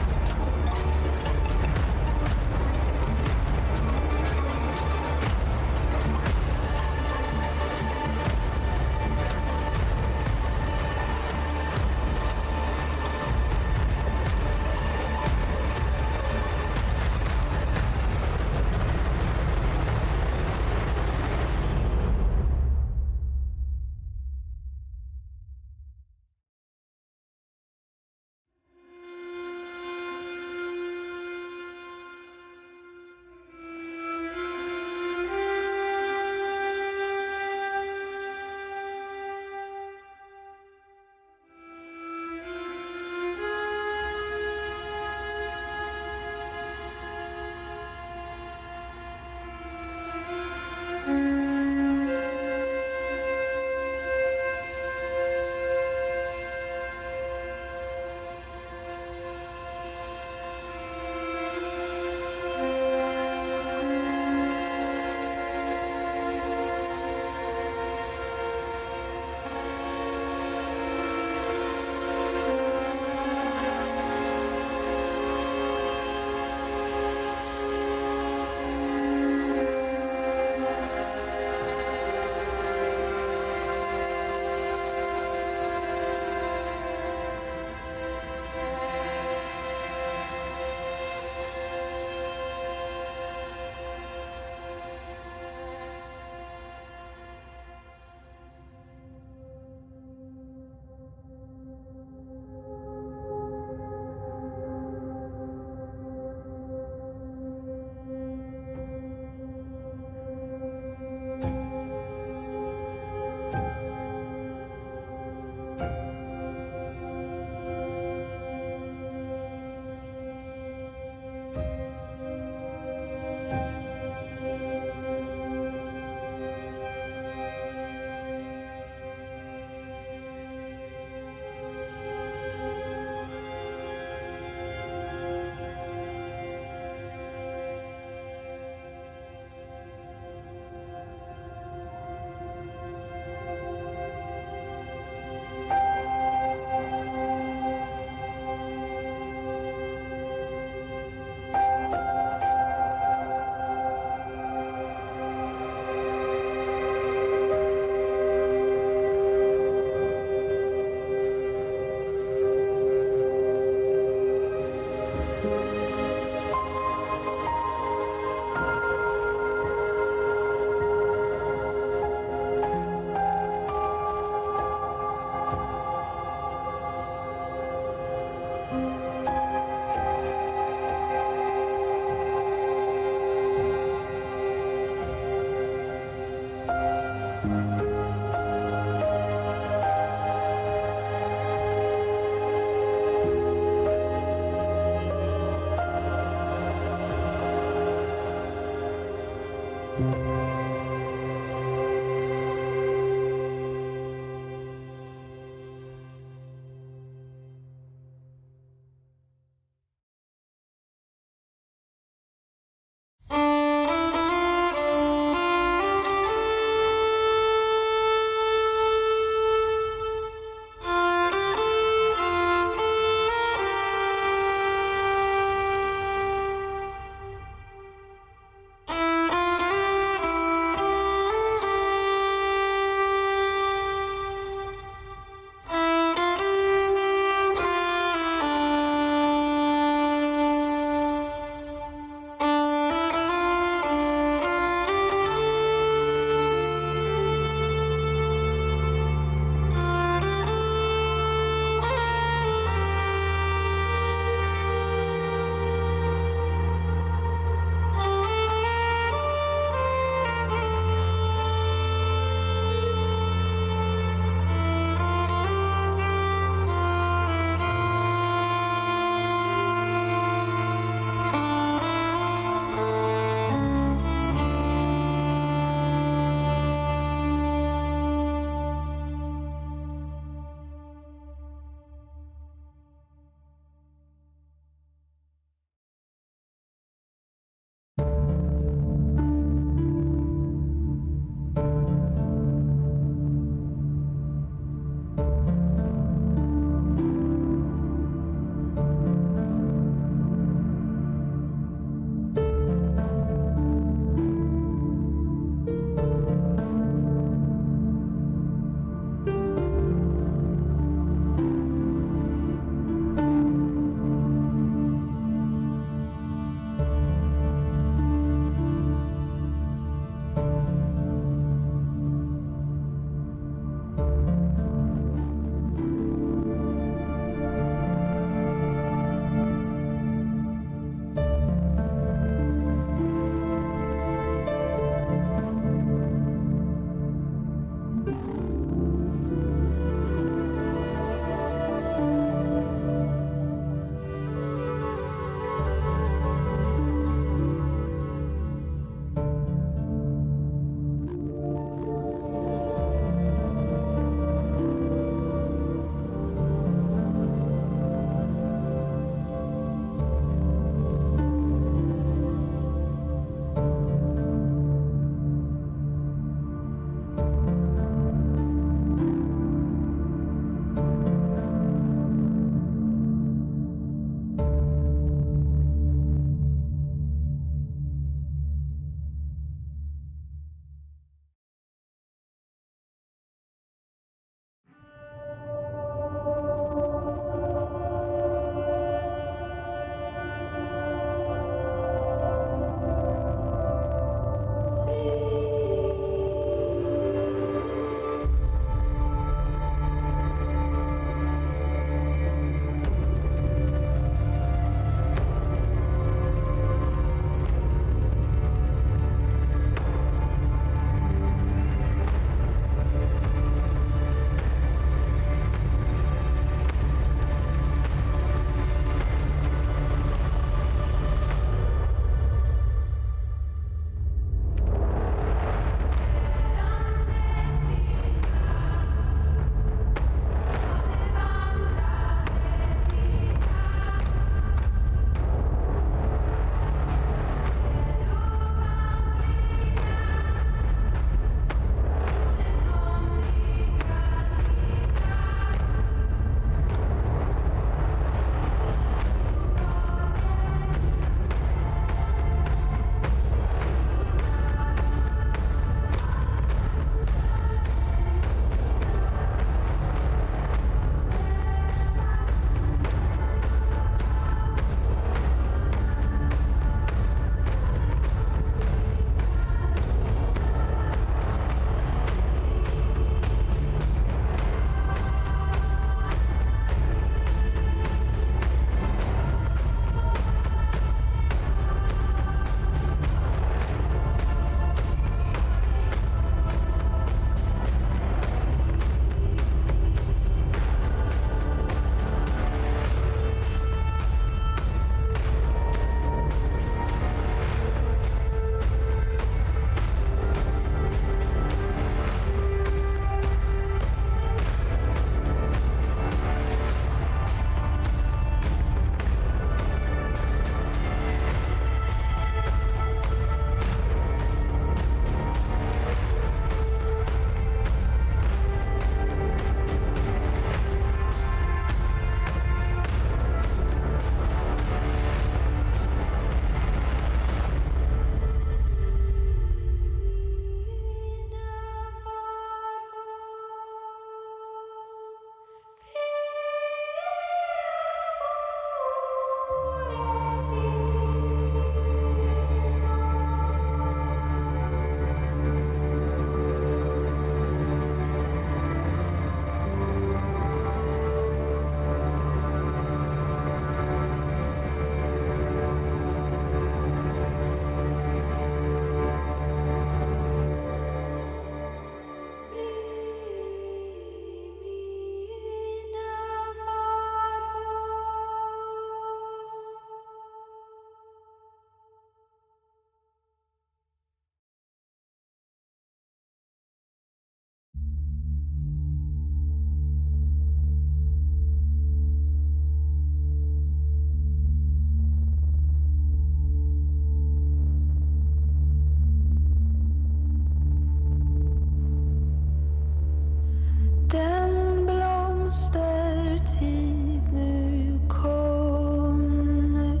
blomstertid nu kommer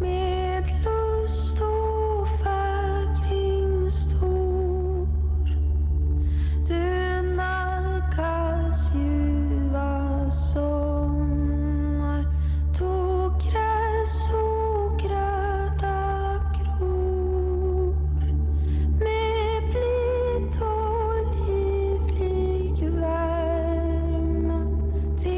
med lust och fägring stor. Du nalkas ljuva sommar då gräs och gröda gror. Med blid och livlig värme till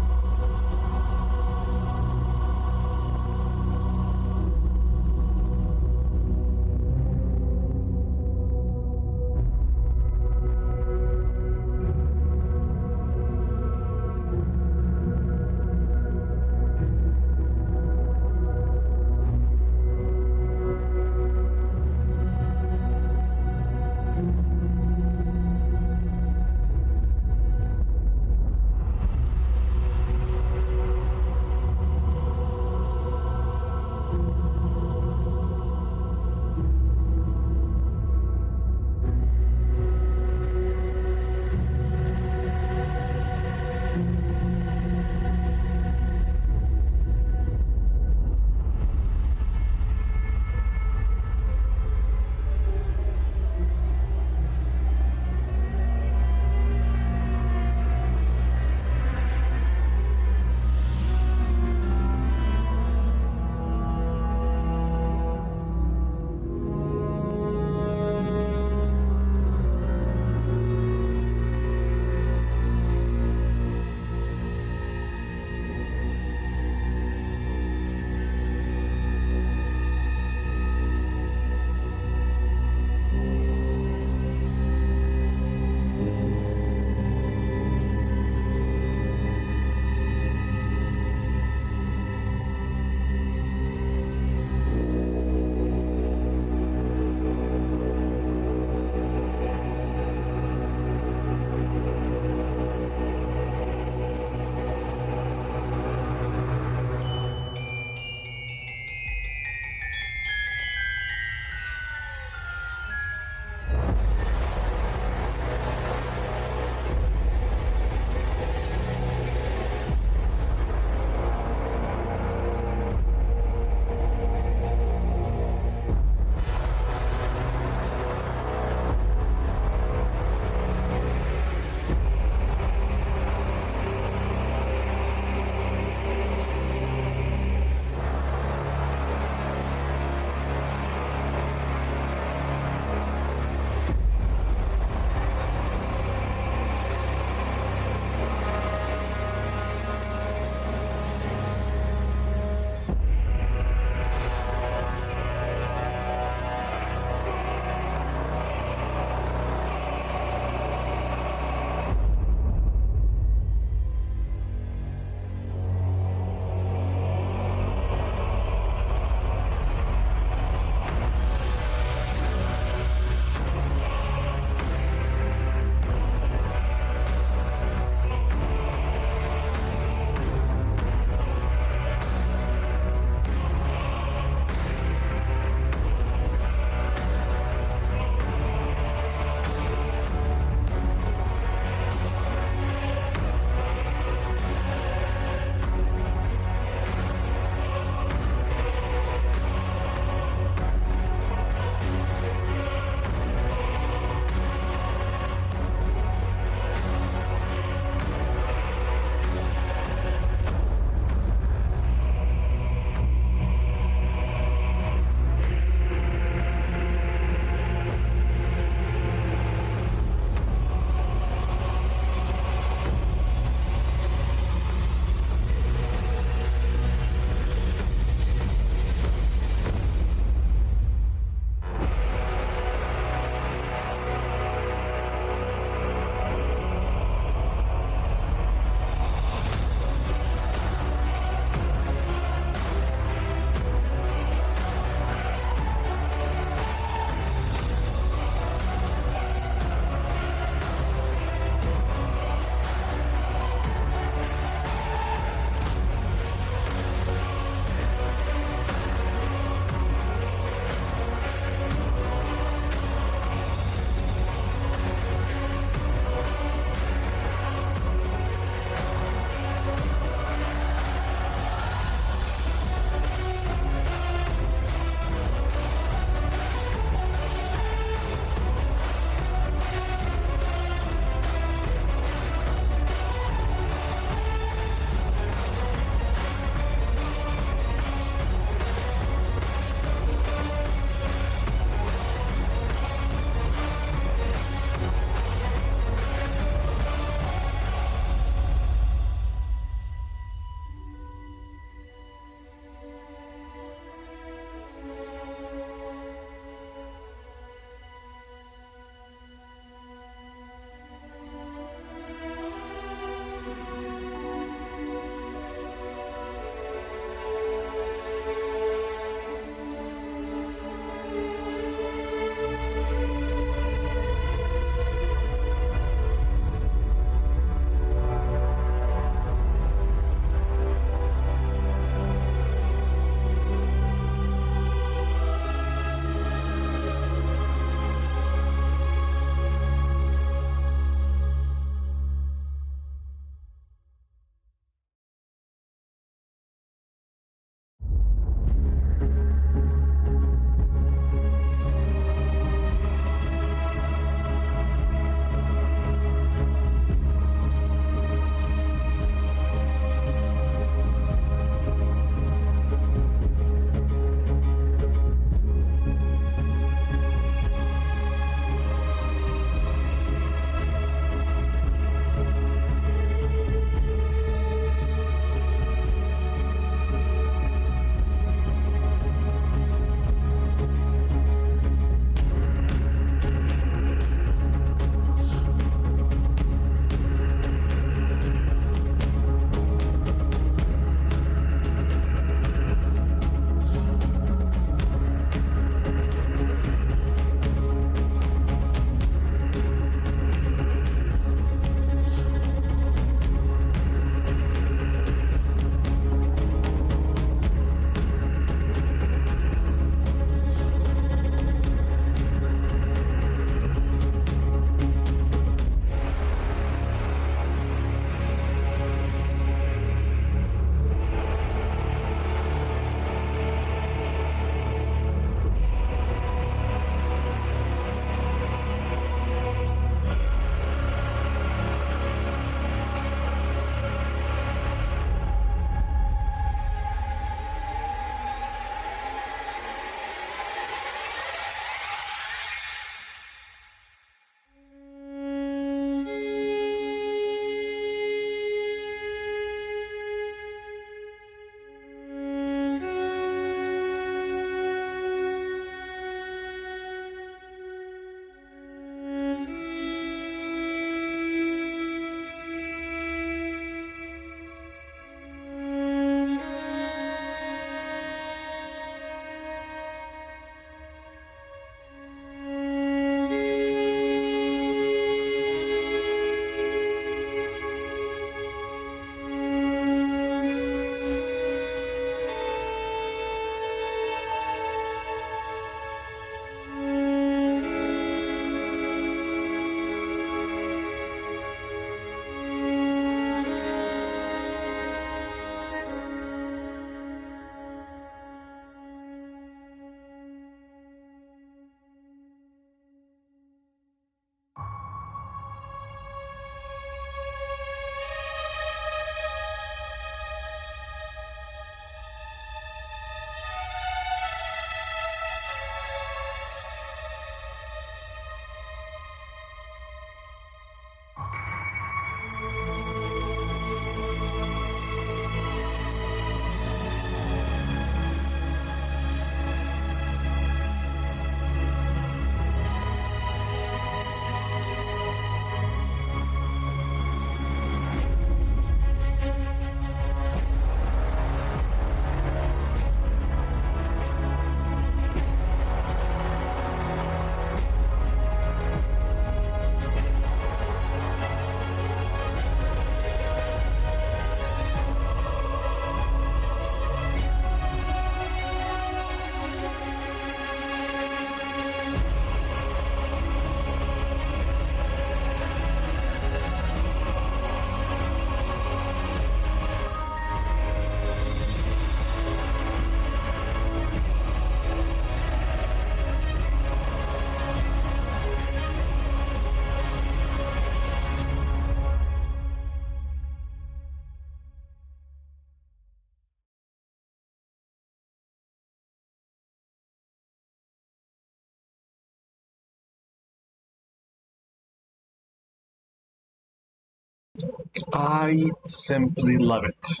I simply love it.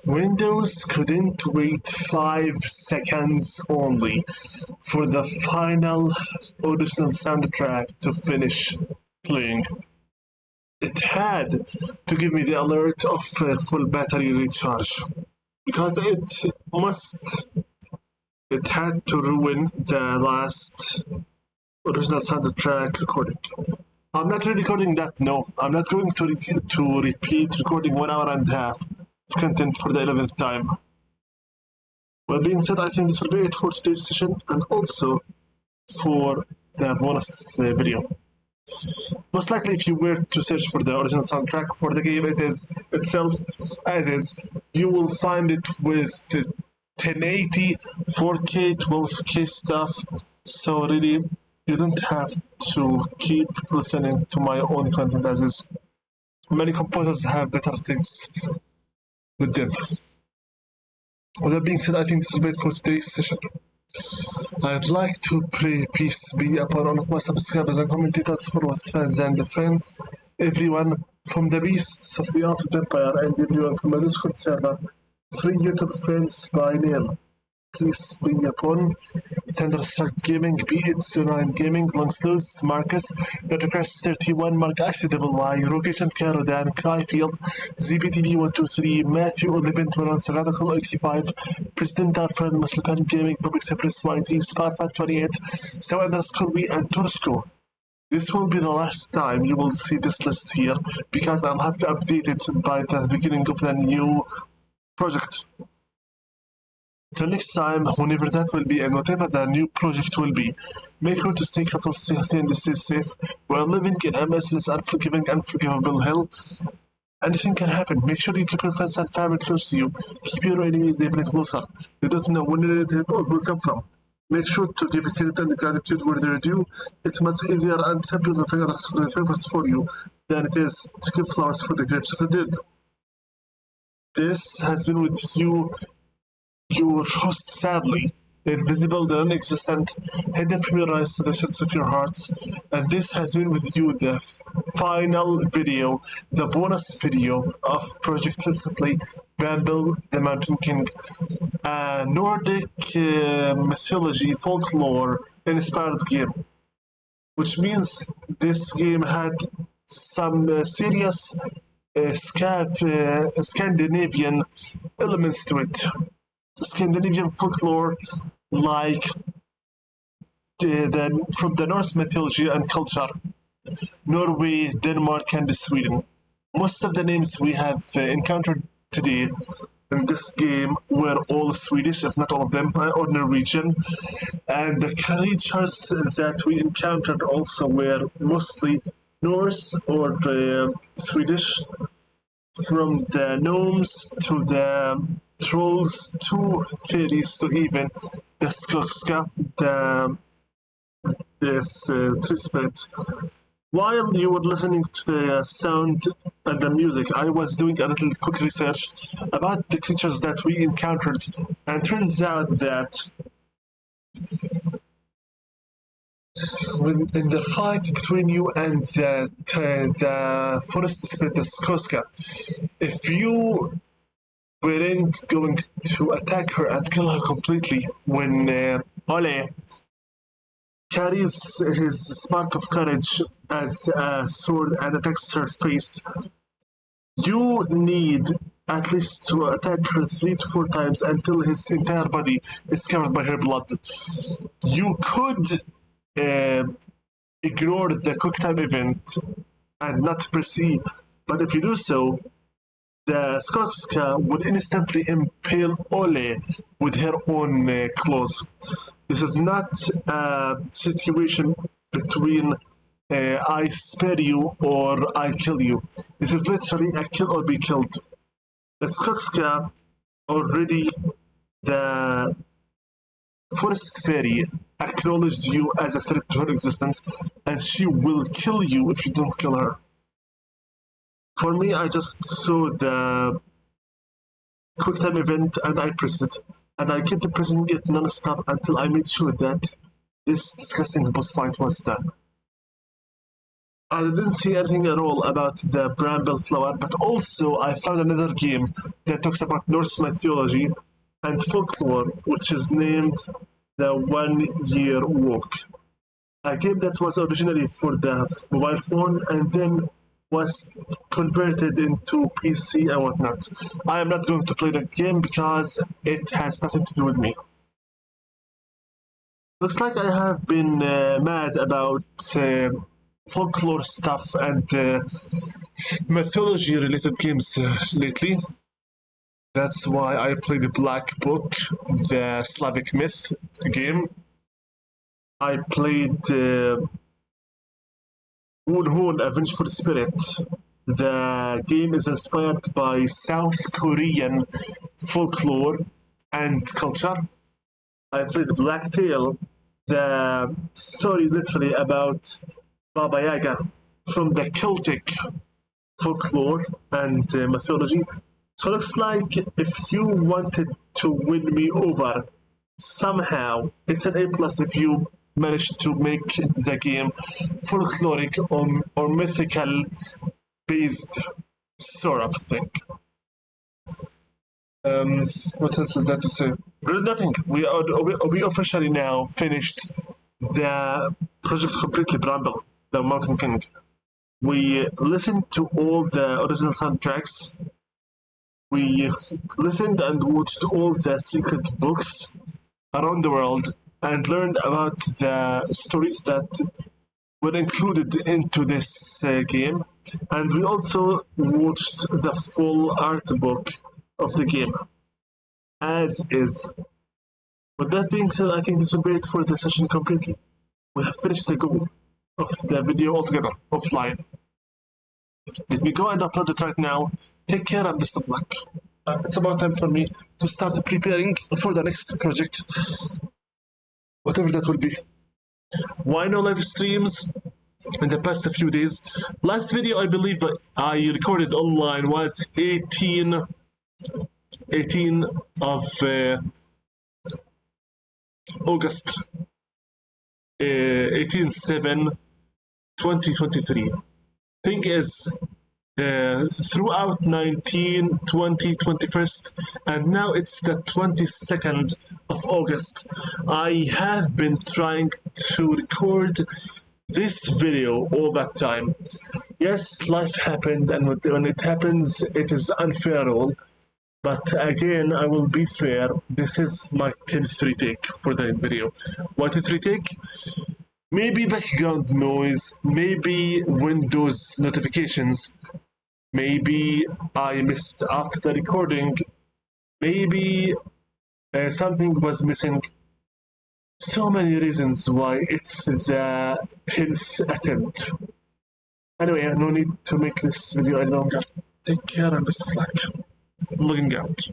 Windows couldn't wait 5 seconds only for the final original soundtrack to finish playing. It had to give me the alert of full battery recharge because it had to ruin the last original soundtrack recording. I'm not re-recording that, no. I'm not going to repeat recording 1 hour and a half of content for the 11th time. Well, being said, I think this will be it for today's session and also for the bonus video. Most likely, if you were to search for the original soundtrack for the game, it is itself as is, you will find it with 1080, 4K, 12K stuff. So really, you don't have to keep listening to my own content as is. Many composers have better things with them. With that being said, I think this will be it for today's session. I'd like to pray peace be upon all of my subscribers and commentators, followers, fans, and friends, everyone from the beasts of the Alpha Empire and everyone from my Discord server, free YouTube friends by name. Peace be upon Thunderstruck Gaming, B809 Gaming, Longslows, Marcus, Dottercrest 31, Mark Accidable Y, Rogation Carodan, Cryfield, ZBTV123, Matthew 1121, Sagatical 85, President Alfred, Musliman Gaming, Public Cypress YT, Sparfat 28, So underscore we, and Tursko. This will be the last time you will see this list here because I'll have to update it by the beginning of the new project. Till next time, whenever that will be and whatever the new project will be, make sure to stay careful, stay healthy, and stay safe. We're living in a merciless, unforgiving, unforgivable hell. Anything can happen. Make sure you keep your friends and family close to you. Keep your enemies even closer. You don't know when it will come from. Make sure to give credit and gratitude where they're due. It's much easier and simpler to thank others for the favors for you than it is to give flowers for the graves of the dead. This has been with you, your host, sadly, the invisible, the non-existent, hidden from your eyes to the shadows of your hearts. And this has been with you the final video, the bonus video of Project Let's Play Bramble, the Mountain King, a Nordic mythology, folklore inspired game. Which means this game had some serious Scandinavian elements to it. Scandinavian folklore, like from the Norse mythology and culture, Norway, Denmark, and Sweden. Most of the names we have encountered today in this game were all Swedish, if not all of them, or Norwegian. And the creatures that we encountered also were mostly Norse or Swedish, from the gnomes to the trolls to fairies to even the Skogska, this tree spirit. While you were listening to the sound and the music, I was doing a little quick research about the creatures that we encountered, and turns out that in the fight between you and the forest spirit, the Skogska, if you weren't going to attack her and kill her completely when Ole carries his spark of courage as a sword and attacks her face, you need at least to attack her 3 to 4 times until his entire body is covered by her blood. You could ignore the quick time event and not proceed, but if you do so, the Skogska would instantly impale Ole with her own claws. This is not a situation between I spare you or I kill you. This is literally a kill or be killed. The Skogska, already the forest fairy, acknowledged you as a threat to her existence, and she will kill you if you don't kill her. For me, I just saw the quick time event and I pressed it. And I kept pressing it non-stop until I made sure that this disgusting boss fight was done. I didn't see anything at all about the Bramble flower, but also I found another game that talks about Norse mythology and folklore, which is named the 1 Year Walk. A game that was originally for the mobile phone and then was converted into PC and whatnot. I am not going to play the game because it has nothing to do with me. Looks like I have been mad about folklore stuff and mythology related games lately. That's why I played the Black Book, the Slavic myth game. I played Woon, A Vengeful Spirit. The game is inspired by South Korean folklore and culture. I played Black Tail, the story literally about Baba Yaga from the Celtic folklore and mythology. So it looks like if you wanted to win me over somehow, it's an A plus if you managed to make the game folkloric or mythical based sort of thing. What else is there to say? Really nothing. We officially now finished the project completely, Bramble, the Mountain King. We listened to all the original soundtracks. We listened and watched all the secret books around the world and learned about the stories that were included into this game. And we also watched the full art book of the game, as is. With that being said, I think this will be it for the session completely. We have finished the goal of the video altogether, offline. Let me go and upload it right now. Take care and best of luck. It's about time for me to start preparing for the next project, whatever that will be. Why no live streams in the past few days? Last video I believe I recorded online was 18 of August 18/7/2023. Thing is, throughout 19, 20, 21st, and now it's the 22nd of August, I have been trying to record this video all that time. Yes, life happened, and when it happens, it is unfair all. But again, I will be fair. This is my 10th retake for the video. What 10th retake? Maybe background noise, maybe Windows notifications, maybe I messed up the recording, maybe something was missing. So many reasons why it's the 10th attempt. Anyway, no need to make this video any longer. Take care and best of luck. Looking out.